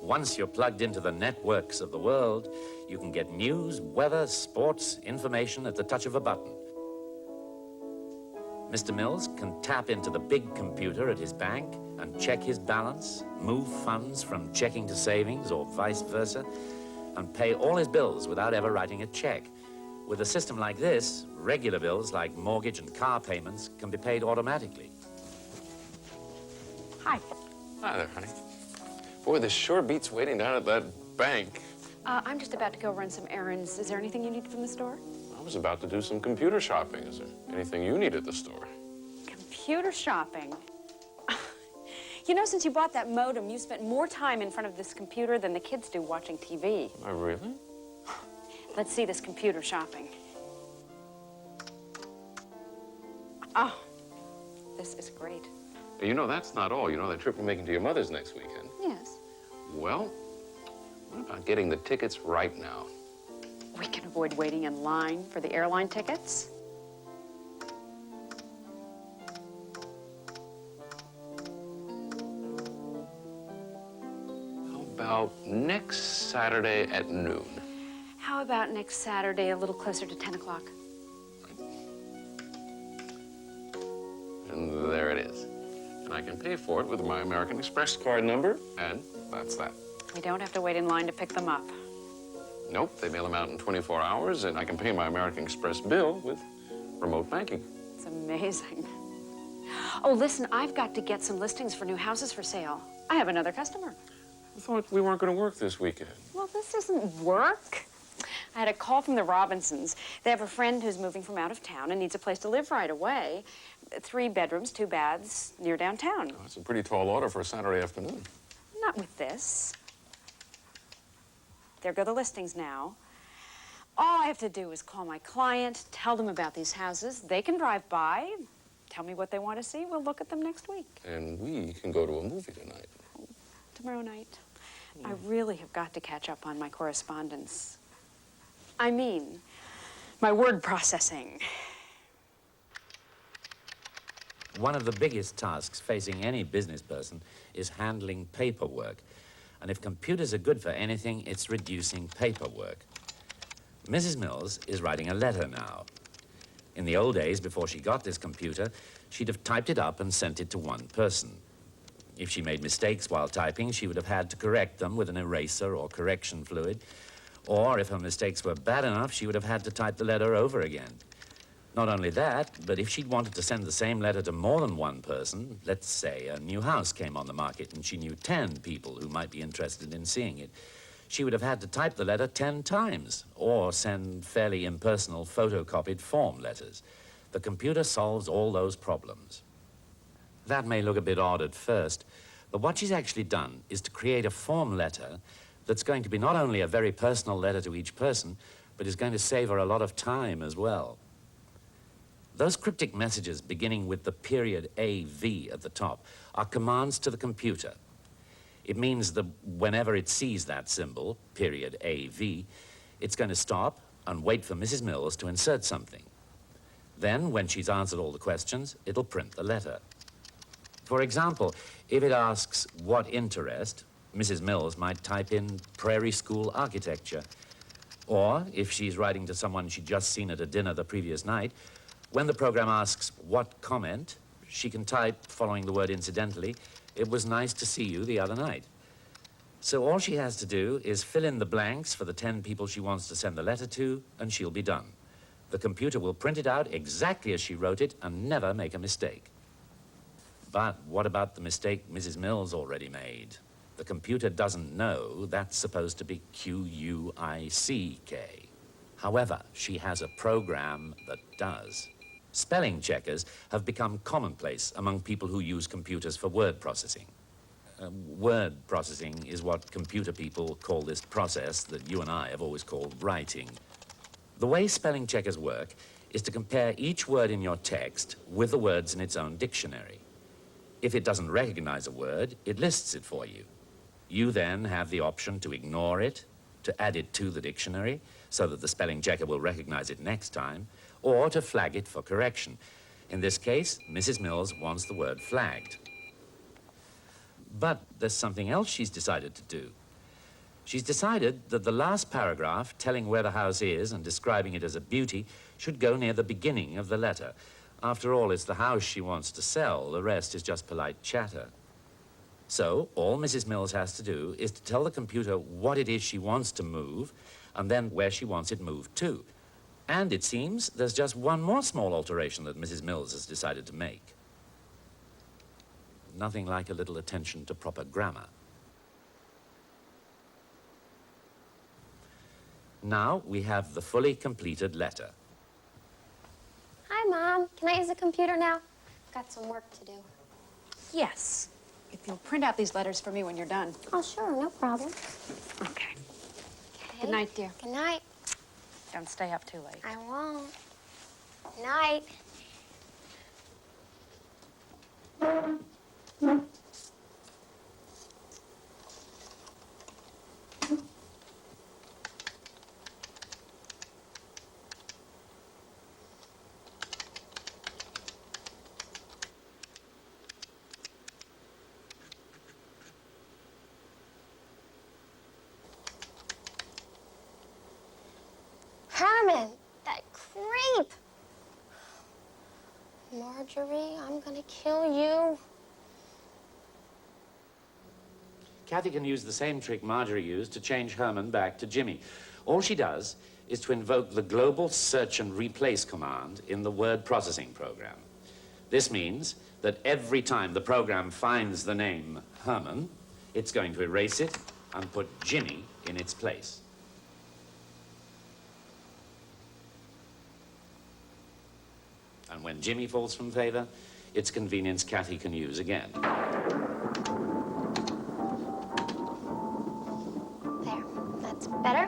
Once you're plugged into the networks of the world, you can get news, weather, sports, information at the touch of a button. Mr. Mills can tap into the big computer at his bank and check his balance, move funds from checking to savings or vice versa, and pay all his bills without ever writing a check. With a system like this, regular bills like mortgage and car payments can be paid automatically.
Hi.
Hi there, honey. Boy, this sure beats waiting down at that bank.
I'm just about to go run some errands. Is there anything you need from the store?
I was about to do some computer shopping. Is there anything you need at the store?
Computer shopping? You know, since you bought that modem, you spent more time in front of this computer than the kids do watching TV.
Oh, really?
Let's see this computer shopping. Oh, this is great.
You know, that's not all. You know that trip we're making to your mother's next weekend?
Yes.
Well, what about getting the tickets right now?
We can avoid waiting in line for the airline tickets.
How about next Saturday at noon?
How about next Saturday, a little closer to 10 o'clock?
And there it is. And I can pay for it with my American Express card number, and that's that.
We don't have to wait in line to pick them up.
Nope, they mail them out in 24 hours, and I can pay my American Express bill with remote banking.
It's amazing. Oh, listen, I've got to get some listings for new houses for sale. I have another customer.
I thought we weren't going to work this weekend.
Well, this isn't work. I had a call from the Robinsons. They have a friend who's moving from out of town and needs a place to live right away. 3 bedrooms, 2 baths, near downtown.
Oh, that's a pretty tall order for a Saturday afternoon.
Not with this. There go the listings now. All I have to do is call my client, tell them about these houses. They can drive by, tell me what they want to see. We'll look at them next week.
And we can go to a movie tonight.
Tomorrow night. I really have got to catch up on my correspondence. I mean, my word processing.
One of the biggest tasks facing any business person is handling paperwork. And if computers are good for anything, it's reducing paperwork. Mrs. Mills is writing a letter now. In the old days, before she got this computer, she'd have typed it up and sent it to one person. If she made mistakes while typing, she would have had to correct them with an eraser or correction fluid. Or if her mistakes were bad enough, she would have had to type the letter over again. Not only that, but if she'd wanted to send the same letter to more than one person, let's say a new house came on the market and she knew 10 people who might be interested in seeing it, she would have had to type the letter 10 times or send fairly impersonal photocopied form letters. The computer solves all those problems. That may look a bit odd at first, But what she's actually done is to create a form letter that's going to be not only a very personal letter to each person, but is going to save her a lot of time as well. Those cryptic messages beginning with the period AV at the top are commands to the computer. It means that whenever it sees that symbol, period AV, it's going to stop and wait for Mrs. Mills to insert something. Then, when she's answered all the questions, it'll print the letter. For example, if it asks what interest, Mrs. Mills might type in prairie school architecture. Or, if she's writing to someone she'd just seen at a dinner the previous night, when the program asks what comment, she can type, following the word incidentally, "It was nice to see you the other night." So all she has to do is fill in the blanks for the 10 people she wants to send the letter to, and she'll be done. The computer will print it out exactly as she wrote it and never make a mistake. But what about the mistake Mrs. Mills already made? The computer doesn't know that's supposed to be Q-U-I-C-K. However, she has a program that does. Spelling checkers have become commonplace among people who use computers for word processing. Word processing is what computer people call this process that you and I have always called writing. The way spelling checkers work is to compare each word in your text with the words in its own dictionary. If it doesn't recognize a word, it lists it for you. You then have the option to ignore it, to add it to the dictionary so that the spelling checker will recognize it next time, or to flag it for correction. In this case, Mrs. Mills wants the word flagged. But there's something else she's decided to do. She's decided that the last paragraph, telling where the house is and describing it as a beauty, should go near the beginning of the letter. After all, it's the house she wants to sell. The rest is just polite chatter. So all Mrs. Mills has to do is to tell the computer what it is she wants to move, and then where she wants it moved to. And it seems there's just one more small alteration that Mrs. Mills has decided to make. Nothing like a little attention to proper grammar. Now we have the fully completed letter.
Hi, Mom. Can I use the computer now? Got some work to do.
Yes, if you'll print out these letters for me when you're done.
Oh, sure, no problem.
Okay. Good night, dear.
Good night.
Don't stay up too late.
I won't. Good night. Herman, that creep. Marjorie, I'm gonna kill you.
Kathy can use the same trick Marjorie used to change Herman back to Jimmy. All she does is to invoke the global search and replace command in the word processing program. This means that every time the program finds the name Herman, it's going to erase it and put Jimmy in its place. And when Jimmy falls from favor, it's convenience Kathy can use again.
There, that's better.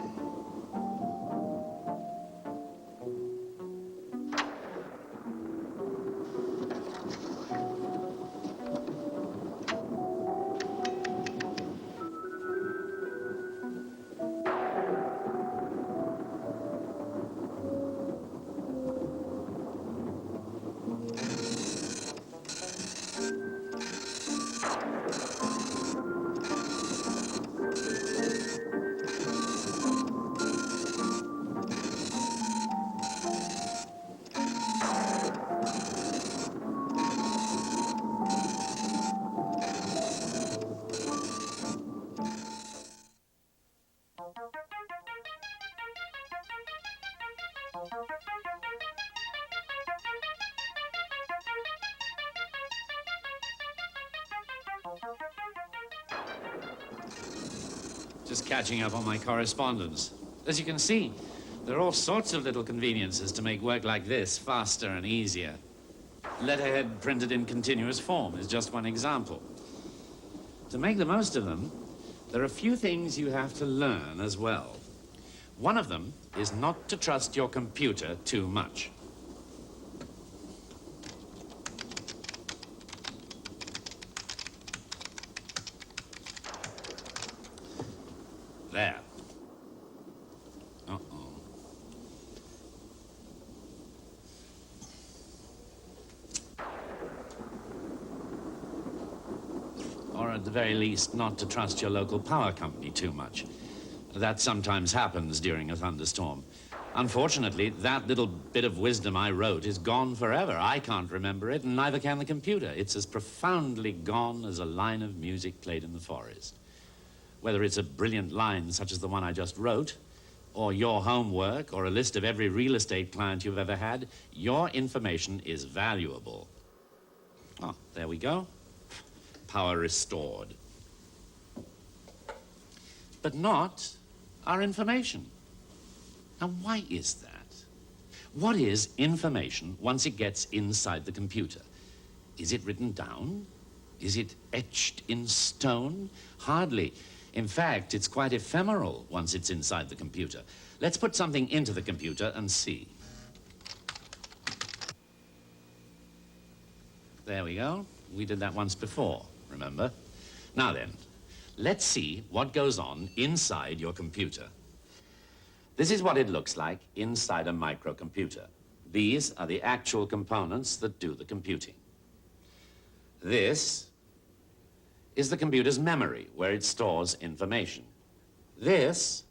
Just catching up on my correspondence. As you can see, there are all sorts of little conveniences to make work like this faster and easier. Letterhead printed in continuous form is just one example. to make the most of them, there are a few things you have to learn as well. One of them is not to trust your computer too much. There. Uh-oh. Or at the very least, not to trust your local power company too much. That sometimes happens during a thunderstorm. Unfortunately, that little bit of wisdom I wrote is gone forever. I can't remember it, and neither can the computer. It's as profoundly gone as a line of music played in the forest. Whether it's a brilliant line such as the one I just wrote, or your homework, or a list of every real estate client you've ever had, your information is valuable. Oh, there we go. Power restored. But not our information. Now, why is that? What is information once it gets inside the computer? Is it written down? Is it etched in stone? Hardly. In fact, it's quite ephemeral once it's inside the computer. Let's put something into the computer and see. There we go. We did that once before, remember? Now then, let's see what goes on inside your computer. This is what it looks like inside a microcomputer. These are the actual components that do the computing. This is the computer's memory, where it stores information. This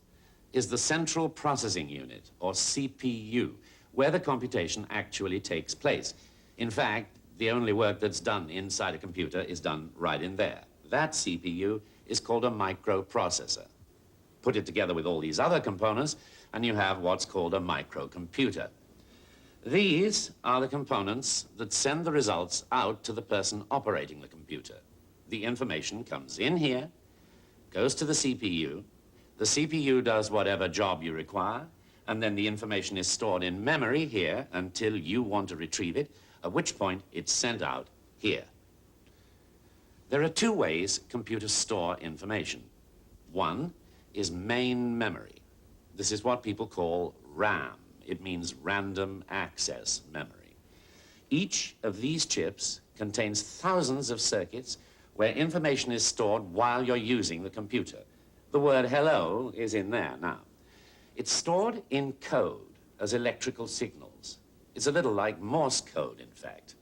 is the central processing unit, or CPU, where the computation actually takes place. In fact, the only work that's done inside a computer is done right in there. That CPU is called a microprocessor. Put it together with all these other components, and you have what's called a microcomputer. These are the components that send the results out to the person operating the computer. The information comes in here, goes to the CPU does whatever job you require, and then the information is stored in memory here until you want to retrieve it, at which point it's sent out here. There are two ways computers store information. One is main memory. This is what people call RAM. It means random access memory. Each of these chips contains thousands of circuits where information is stored while you're using the computer. The word hello is in there now. It's stored in code as electrical signals. It's a little like Morse code, in fact.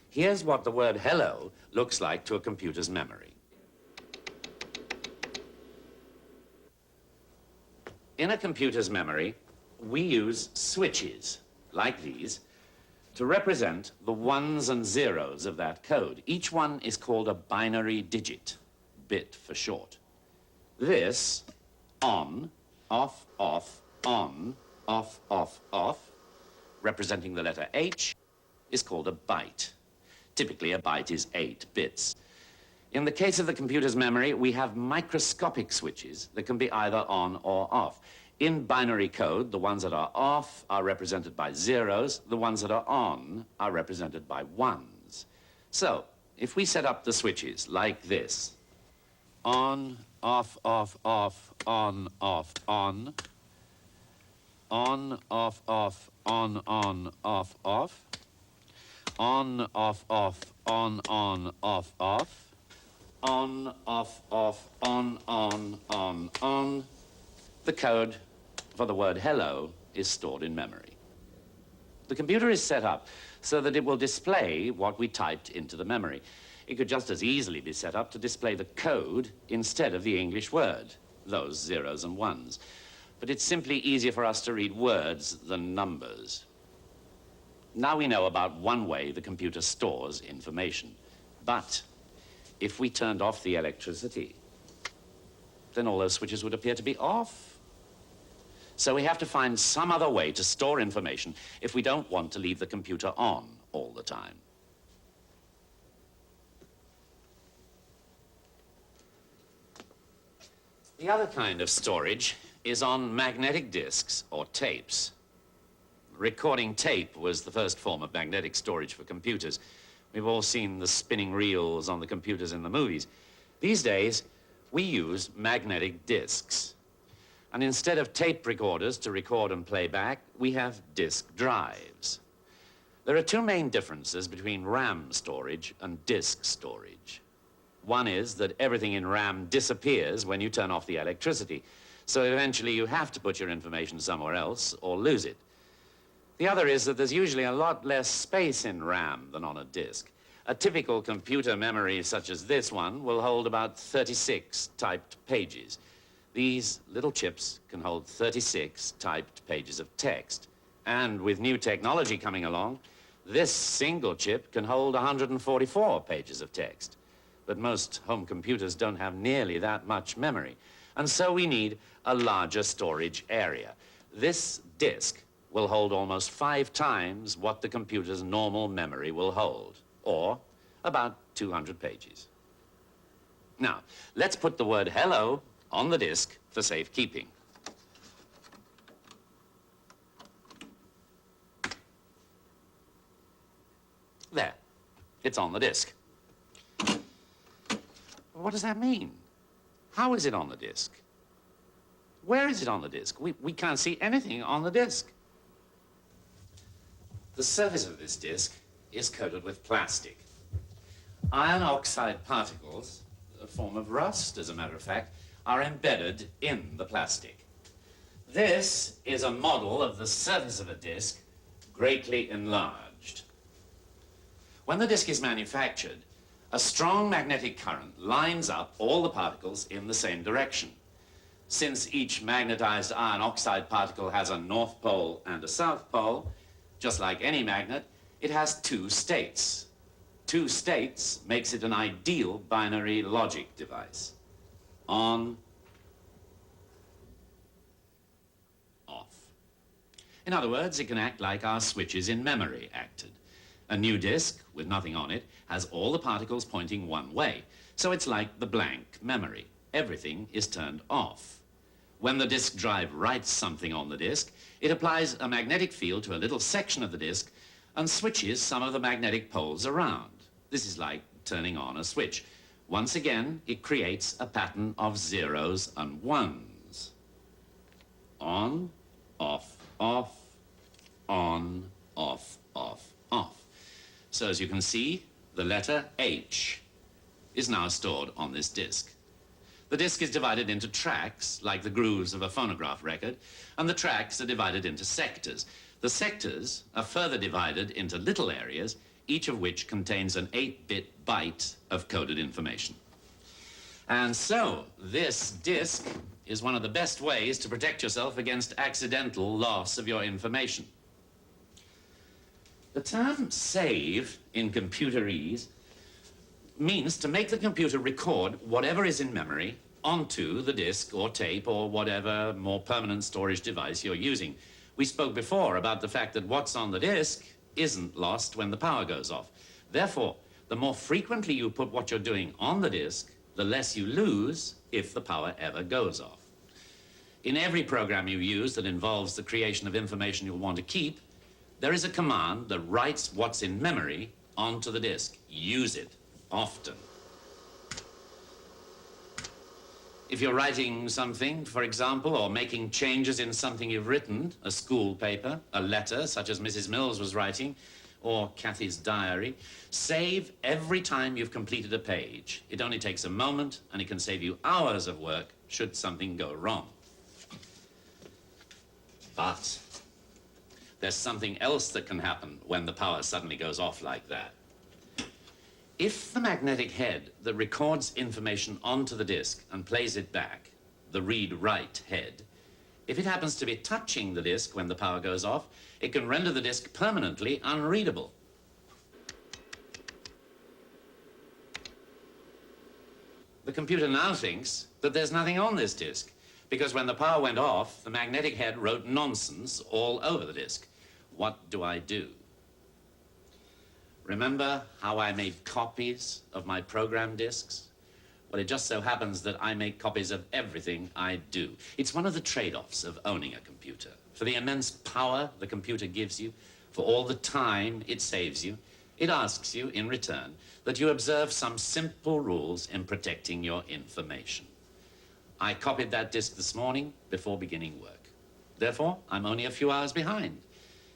Here's what the word hello looks like to a computer's memory. In a computer's memory, we use switches, like these, to represent the ones and zeros of that code. Each one is called a binary digit, bit for short. This, on, off, on, off, off, representing the letter H, is called a byte. Typically, a byte is 8 bits. In the case of the computer's memory, we have microscopic switches that can be either on or off. In binary code, the ones that are off are represented by zeros. The ones that are on are represented by ones. So, if we set up the switches like this, on, off, on, off, on, off, on, off, off, on, off, off, on, off, on, off, off, on, off, on. The code for the word hello is stored in memory. The computer is set up so that it will display what we typed into the memory. It could just as easily be set up to display the code instead of the English word, those zeros and ones. But it's simply easier for us to read words than numbers. Now we know about one way the computer stores information. But if we turned off the electricity, then all those switches would appear to be off. So we have to find some other way to store information if we don't want to leave the computer on all the time. The other kind of storage is on magnetic disks or tapes. Recording tape was the first form of magnetic storage for computers. We've all seen the spinning reels on the computers in the movies. These days, we use magnetic discs. And instead of tape recorders to record and play back, we have disk drives. There are two main differences between RAM storage and disk storage. One is that everything in RAM disappears when you turn off the electricity, so eventually you have to put your information somewhere else or lose it. The other is that there's usually a lot less space in RAM than on a disk. A typical computer memory such as this one will hold about 36 typed pages. These little chips can hold 36 typed pages of text. And with new technology coming along, this single chip can hold 144 pages of text. But most home computers don't have nearly that much memory. And so we need a larger storage area. This disk will hold almost 5 times what the computer's normal memory will hold, or about 200 pages. Now, let's put the word hello on the disk for safekeeping. There, it's on the disk. What does that mean? How is it on the disk? Where is it on the disk? We can't see anything on the disk. The surface of this disk is coated with plastic. Iron oxide particles, a form of rust, as a matter of fact, are embedded in the plastic. This is a model of the surface of a disk greatly enlarged. When the disk is manufactured, a strong magnetic current lines up all the particles in the same direction. Since each magnetized iron oxide particle has a north pole and a south pole, just like any magnet, it has 2 states. 2 states makes it an ideal binary logic device. On, off. In other words, it can act like our switches in memory acted. A new disk with nothing on it has all the particles pointing one way. So it's like the blank memory. Everything is turned off. When the disk drive writes something on the disk, it applies a magnetic field to a little section of the disk and switches some of the magnetic poles around. This is like turning on a switch. Once again, it creates a pattern of zeros and ones. On, off, off, on, off, off, off. So as you can see, the letter H is now stored on this disk. The disk is divided into tracks, like the grooves of a phonograph record, and the tracks are divided into sectors. The sectors are further divided into little areas, each of which contains an 8-bit byte of coded information. And so, this disk is one of the best ways to protect yourself against accidental loss of your information. The term save in computerese means to make the computer record whatever is in memory onto the disk or tape or whatever more permanent storage device you're using. We spoke before about the fact that what's on the disk isn't lost when the power goes off. Therefore, the more frequently you put what you're doing on the disk, the less you lose if the power ever goes off. In every program you use that involves the creation of information you'll want to keep, there is a command that writes what's in memory onto the disk. Use it often. If you're writing something, for example, or making changes in something you've written, a school paper, a letter, such as Mrs. Mills was writing, or Kathy's diary, save every time you've completed a page. It only takes a moment, and it can save you hours of work should something go wrong. But there's something else that can happen when the power suddenly goes off like that. If the magnetic head that records information onto the disk and plays it back, the read-write head, if it happens to be touching the disk when the power goes off, it can render the disk permanently unreadable. The computer now thinks that there's nothing on this disk, because when the power went off, the magnetic head wrote nonsense all over the disk. What do I do? Remember how I made copies of my program disks? Well, it just so happens that I make copies of everything I do. It's one of the trade-offs of owning a computer. For the immense power the computer gives you, for all the time it saves you, It asks you, in return, that you observe some simple rules in protecting your information. I copied that disk this morning before beginning work. Therefore, I'm only a few hours behind.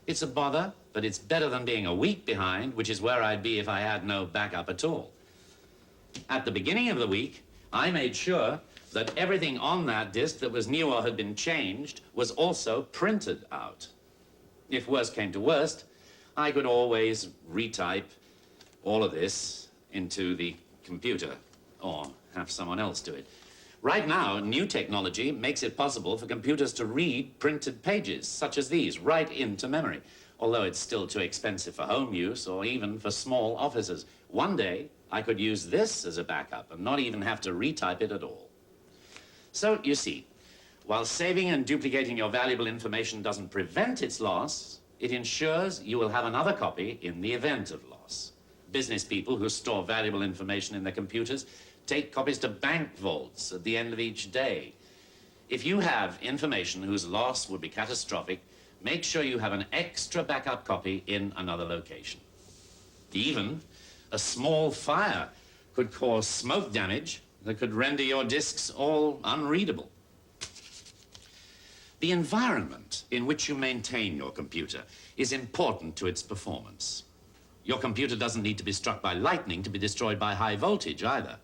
It's a bother, but it's better than being a week behind, which is where I'd be if I had no backup at all. At the beginning of the week, I made sure that everything on that disk that was new or had been changed was also printed out. If worst came to worst, I could always retype all of this into the computer or have someone else do it. Right now, new technology makes it possible for computers to read printed pages, such as these, right into memory, although it's still too expensive for home use or even for small offices. One day, I could use this as a backup and not even have to retype it at all. So, you see, while saving and duplicating your valuable information doesn't prevent its loss, it ensures you will have another copy in the event of loss. Business people who store valuable information in their computers take copies to bank vaults at the end of each day. If you have information whose loss would be catastrophic, make sure you have an extra backup copy in another location. Even a small fire could cause smoke damage that could render your disks all unreadable. The environment in which you maintain your computer is important to its performance. Your computer doesn't need to be struck by lightning to be destroyed by high voltage either.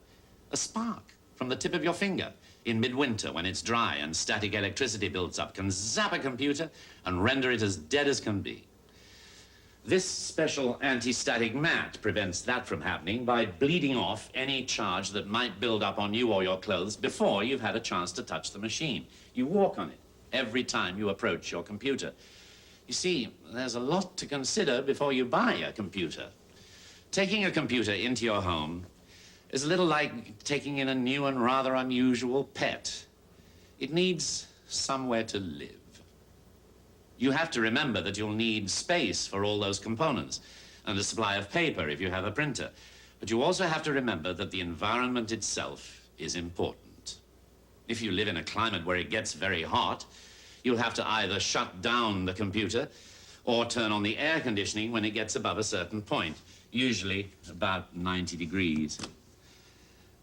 A spark from the tip of your finger in midwinter when it's dry and static electricity builds up can zap a computer and render it as dead as can be. This special anti-static mat prevents that from happening by bleeding off any charge that might build up on you or your clothes before you've had a chance to touch the machine. You walk on it every time you approach your computer. You see, there's a lot to consider before you buy a computer. Taking a computer into your home is a little like taking in a new and rather unusual pet. It needs somewhere to live. You have to remember that you'll need space for all those components and a supply of paper if you have a printer. But you also have to remember that the environment itself is important. If you live in a climate where it gets very hot, you'll have to either shut down the computer or turn on the air conditioning when it gets above a certain point, usually about 90 degrees.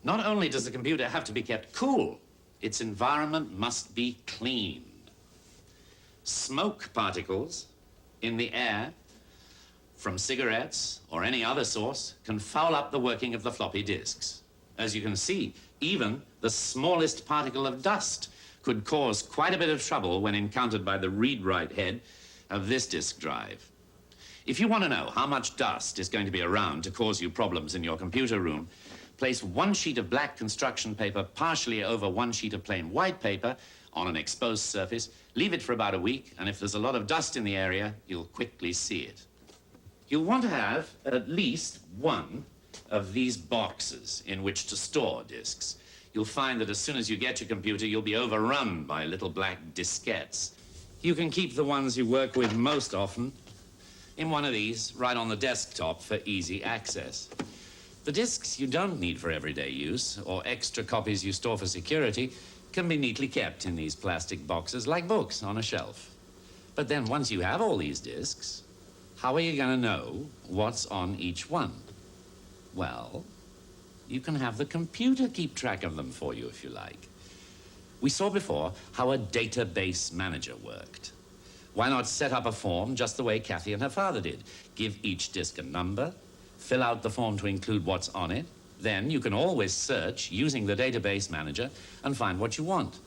Not only does the computer have to be kept cool, its environment must be clean. Smoke particles in the air from cigarettes or any other source can foul up the working of the floppy disks. As you can see, even the smallest particle of dust could cause quite a bit of trouble when encountered by the read-write head of this disk drive. If you want to know how much dust is going to be around to cause you problems in your computer room, place one sheet of black construction paper partially over one sheet of plain white paper on an exposed surface, leave it for about a week, and if there's a lot of dust in the area, you'll quickly see it. You'll want to have at least one of these boxes in which to store disks. You'll find that as soon as you get your computer, you'll be overrun by little black diskettes. You can keep the ones you work with most often in one of these right on the desktop for easy access. The disks you don't need for everyday use, or extra copies you store for security, can be neatly kept in these plastic boxes like books on a shelf. But then once you have all these disks, how are you going to know what's on each one? Well, you can have the computer keep track of them for you if you like. We saw before how a database manager worked. Why not set up a form just the way Kathy and her father did? Give each disk a number, fill out the form to include what's on it. Then you can always search using the database manager and find what you want.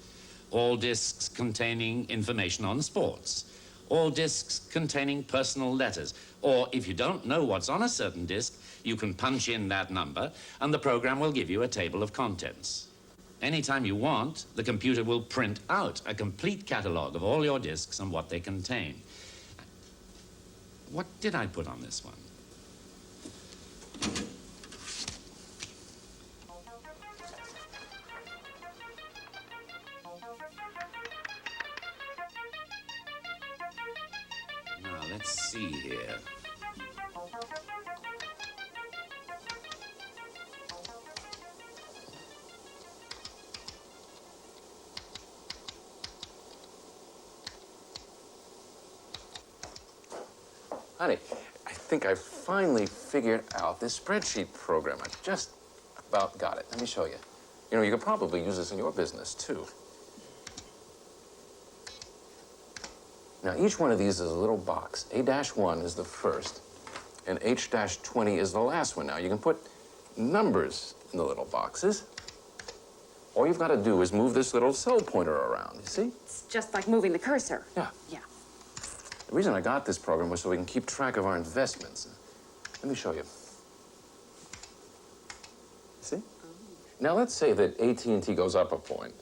All disks containing information on sports. All disks containing personal letters. Or if you don't know what's on a certain disk, you can punch in that number and the program will give you a table of contents. Anytime you want, the computer will print out a complete catalog of all your disks and what they contain. What did I put on this one? Now, let's see here.
Honey, I think I finally figured out this spreadsheet program. I just about got it. Let me show you. You know, you could probably use this in your business, too. Now, each one of these is a little box. A-1 is the first, and H-20 is the last one. Now, you can put numbers in the little boxes. All you've got to do is move this little cell pointer around, you see?
It's just like moving the cursor.
Yeah.
Yeah.
The reason I got this program was so we can keep track of our investments. Let me show you. See? Now, let's say that AT&T goes up a point.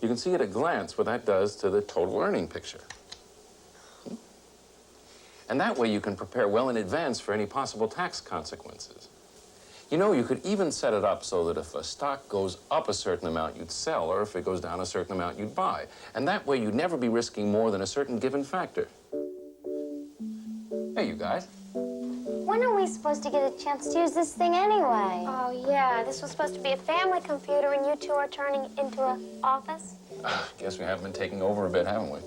You can see at a glance what that does to the total earning picture. And that way you can prepare well in advance for any possible tax consequences. You know, you could even set it up so that if a stock goes up a certain amount, you'd sell, or if it goes down a certain amount, you'd buy. And that way you'd never be risking more than a certain given factor. Hey, you guys.
When are we supposed to get a chance to use this thing anyway?
Oh, yeah, this was supposed to be a family computer, and you two are turning it into an office?
Guess we haven't been taking over a bit, haven't we?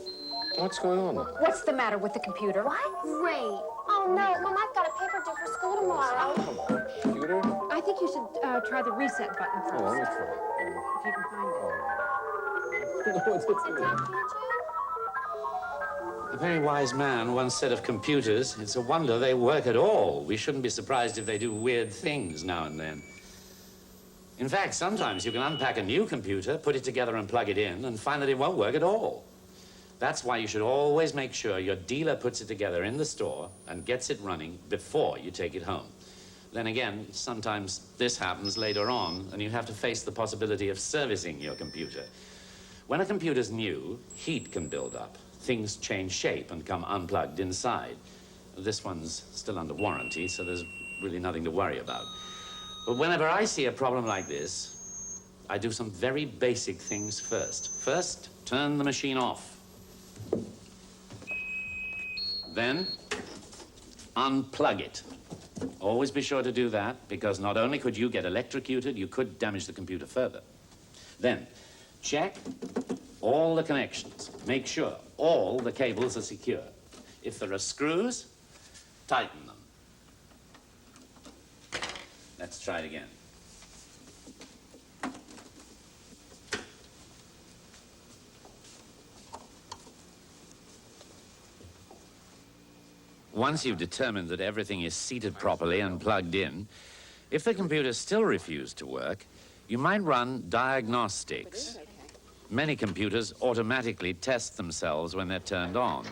What's going on, though?
What's the matter with the computer?
What? Great. Oh, no, Mom, I've got a paper due for school tomorrow.
Come on, computer?
I think you should try the reset button first.
Oh, let me try.
If you can find it.
What's it
Is
doing?
that you two?
A very wise man once said of computers, it's a wonder they work at all. We shouldn't be surprised if they do weird things now and then. In fact, sometimes you can unpack a new computer, put it together and plug it in, and find that it won't work at all. That's why you should always make sure your dealer puts it together in the store and gets it running before you take it home. Then again, sometimes this happens later on, and you have to face the possibility of servicing your computer. When a computer's new, heat can build up. Things change shape and come unplugged inside. This one's still under warranty, so there's really nothing to worry about. But whenever I see a problem like this, I do some very basic things first. First, turn the machine off. Then, unplug it. Always be sure to do that, because not only could you get electrocuted, you could damage the computer further. Then, check all the connections. Make sure all the cables are secure. If there are screws, tighten them. Let's try it again. Once you've determined that everything is seated properly and plugged in, if the computer still refused to work, you might run diagnostics. Many computers automatically test themselves when they're turned on.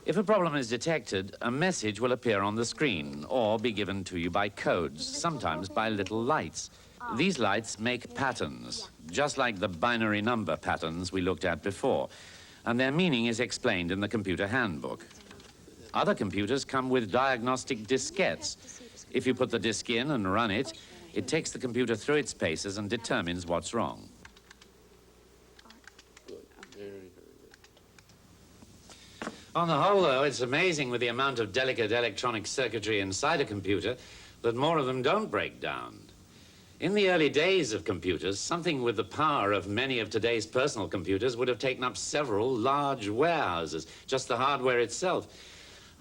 If a problem is detected, a message will appear on the screen or be given to you by codes, sometimes by little lights. These lights make patterns, just like the binary number patterns we looked at before, and their meaning is explained in the computer handbook. Other computers come with diagnostic diskettes. If you put the disk in and run it, it takes the computer through its paces and determines what's wrong. On the whole, though, it's amazing with the amount of delicate electronic circuitry inside a computer that more of them don't break down. In the early days of computers, something with the power of many of today's personal computers would have taken up several large warehouses, just the hardware itself.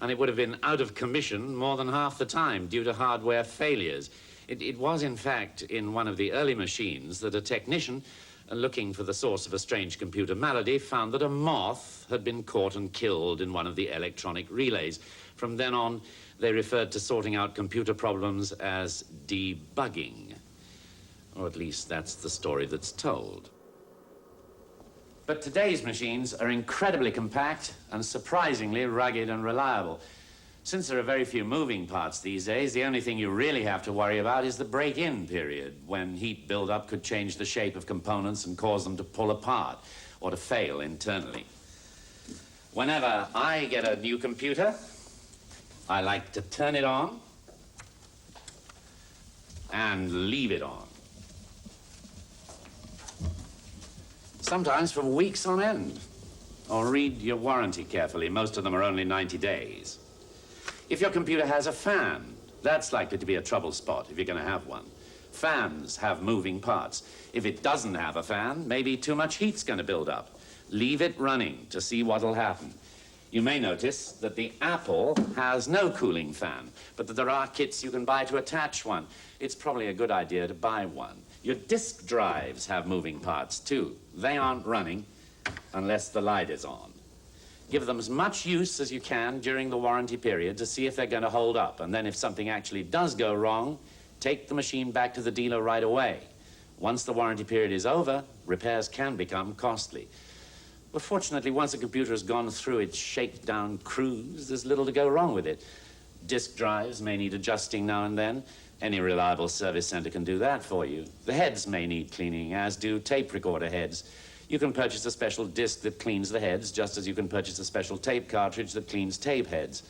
And it would have been out of commission more than half the time due to hardware failures. It was, in fact, in one of the early machines that a technician, looking for the source of a strange computer malady, found that a moth had been caught and killed in one of the electronic relays. From then on, they referred to sorting out computer problems as debugging. Or at least that's the story that's told. But today's machines are incredibly compact and surprisingly rugged and reliable. Since there are very few moving parts these days, the only thing you really have to worry about is the break-in period, when heat buildup could change the shape of components and cause them to pull apart or to fail internally. Whenever I get a new computer, I like to turn it on and leave it on. Sometimes for weeks on end. Or read your warranty carefully. Most of them are only 90 days. If your computer has a fan, that's likely to be a trouble spot if you're going to have one. Fans have moving parts. If it doesn't have a fan, maybe too much heat's going to build up. Leave it running to see what'll happen. You may notice that the Apple has no cooling fan, but that there are kits you can buy to attach one. It's probably a good idea to buy one. Your disk drives have moving parts, too. They aren't running unless the light is on. Give them as much use as you can during the warranty period to see if they're going to hold up. And then if something actually does go wrong, take the machine back to the dealer right away. Once the warranty period is over, repairs can become costly. But fortunately, once a computer has gone through its shakedown cruise, there's little to go wrong with it. Disk drives may need adjusting now and then. Any reliable service center can do that for you. The heads may need cleaning, as do tape recorder heads. You can purchase a special disc that cleans the heads, just as you can purchase a special tape cartridge that cleans tape heads.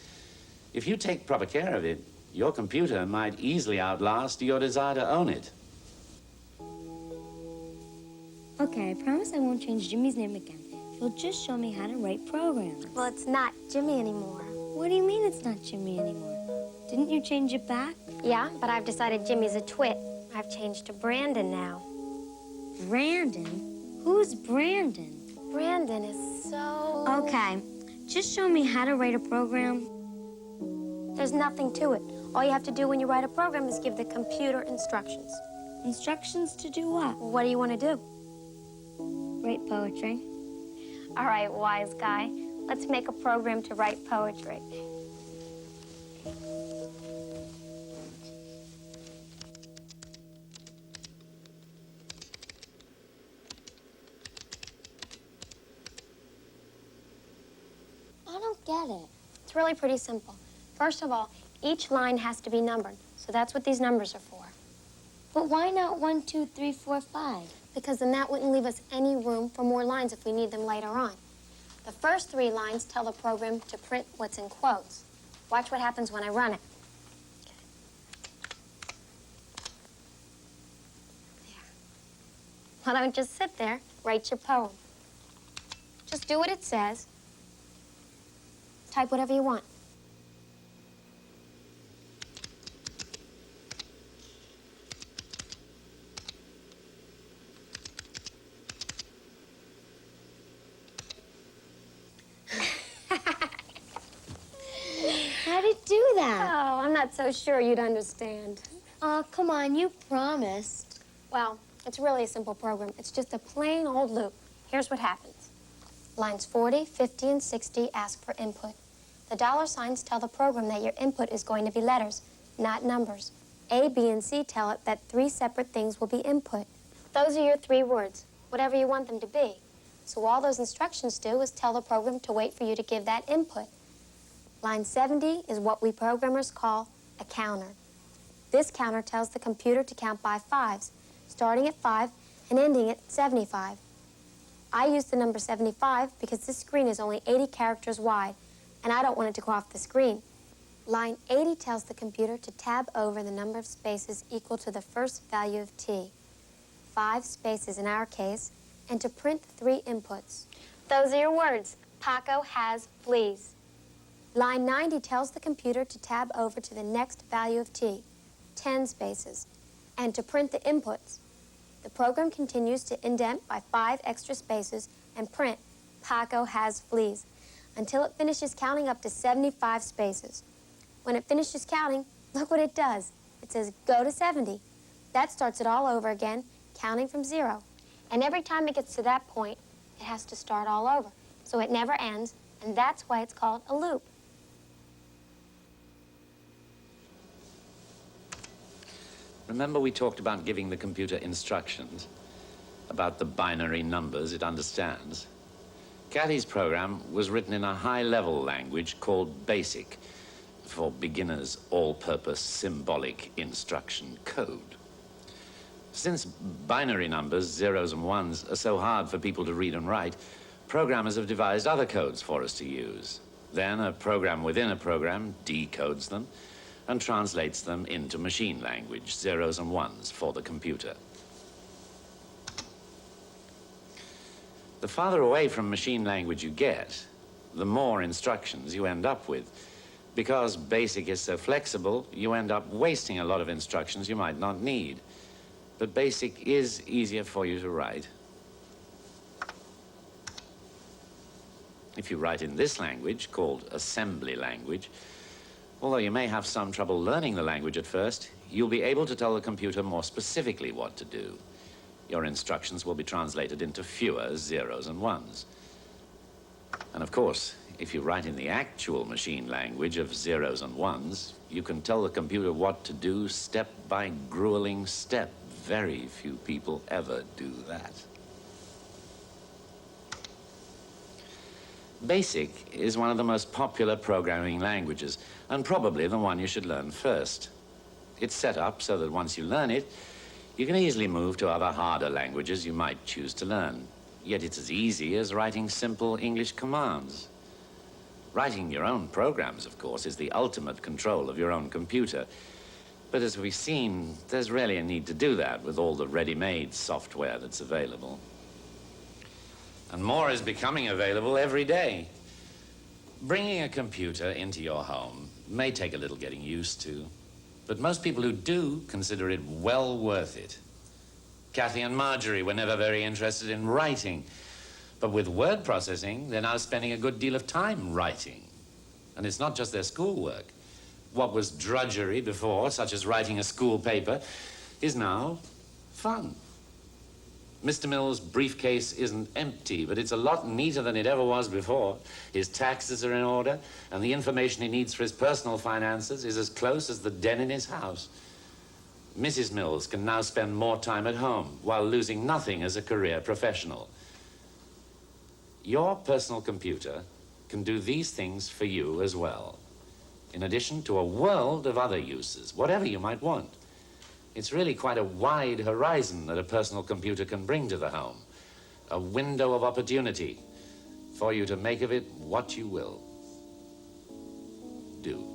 If you take proper care of it, your computer might easily outlast your desire to own it.
Okay, I promise I won't change Jimmy's name again. You'll just show me how to write programs.
Well, it's not Jimmy anymore.
What do you mean it's not Jimmy anymore? Didn't you change it back?
Yeah, but I've decided Jimmy's a twit. I've changed to Brandon now.
Brandon? Who's Brandon?
Brandon is so...
Okay, just show me how to write a program.
There's nothing to it. All you have to do when you write a program is give the computer instructions.
Instructions to do what?
What do you want to do?
Write poetry.
All right, wise guy. Let's make a program to write poetry.
I don't get it.
It's really pretty simple. First of all, each line has to be numbered, so that's what these numbers are for.
But why not 1, 2, 3, 4, 5?
Because then that wouldn't leave us any room for more lines if we need them later on. The first 3 lines tell the program to print what's in quotes. Watch what happens when I run it. There. Why don't you just sit there, write your poem? Just do what it says. Type whatever you want.
How did it do that?
Oh, I'm not so sure you'd understand.
Oh, come on, you promised.
Well, it's really a simple program. It's just a plain old loop. Here's what happens. Lines 40, 50, and 60 ask for input. The dollar signs tell the program that your input is going to be letters, not numbers. A, B, and C tell it that 3 separate things will be input. Those are your 3 words, whatever you want them to be. So all those instructions do is tell the program to wait for you to give that input. Line 70 is what we programmers call a counter. This counter tells the computer to count by 5s, starting at 5 and ending at 75. I use the number 75 because this screen is only 80 characters wide, and I don't want it to go off the screen. Line 80 tells the computer to tab over the number of spaces equal to the first value of t, 5 spaces in our case, and to print 3 inputs. Those are your words. Paco has fleas. Line 90 tells the computer to tab over to the next value of t, 10 spaces, and to print the inputs. The program continues to indent by 5 extra spaces and print Paco has fleas until it finishes counting up to 75 spaces. When it finishes counting, look what it does. It says go to 70. That starts it all over again, counting from 0. And every time it gets to that point, it has to start all over. So it never ends, and that's why it's called a loop.
Remember we talked about giving the computer instructions about the binary numbers it understands? Kathy's program was written in a high-level language called BASIC, for beginners all-purpose symbolic instruction code. Since binary numbers, 0s and 1s, are so hard for people to read and write, programmers have devised other codes for us to use. Then a program within a program decodes them and translates them into machine language, 0s and 1s, for the computer. The farther away from machine language you get, the more instructions you end up with. Because BASIC is so flexible, you end up wasting a lot of instructions you might not need. But BASIC is easier for you to write. If you write in this language, called assembly language, although you may have some trouble learning the language at first, you'll be able to tell the computer more specifically what to do. Your instructions will be translated into fewer zeros and ones. And of course, if you write in the actual machine language of zeros and ones, you can tell the computer what to do step by grueling step. Very few people ever do that. BASIC is one of the most popular programming languages, and probably the one you should learn first. It's set up so that once you learn it, you can easily move to other harder languages you might choose to learn. Yet it's as easy as writing simple English commands. Writing your own programs, of course, is the ultimate control of your own computer. But as we've seen, there's really a need to do that with all the ready-made software that's available. And more is becoming available every day. Bringing a computer into your home may take a little getting used to, but most people who do consider it well worth it. Kathy and Marjorie were never very interested in writing, but with word processing, they're now spending a good deal of time writing. And it's not just their schoolwork. What was drudgery before, such as writing a school paper, is now fun. Mr. Mill's briefcase isn't empty, but it's a lot neater than it ever was before. His taxes are in order, and the information he needs for his personal finances is as close as the den in his house. Mrs. Mills can now spend more time at home while losing nothing as a career professional. Your personal computer can do these things for you as well, in addition to a world of other uses, whatever you might want. It's really quite a wide horizon that a personal computer can bring to the home, a window of opportunity for you to make of it what you will. Do.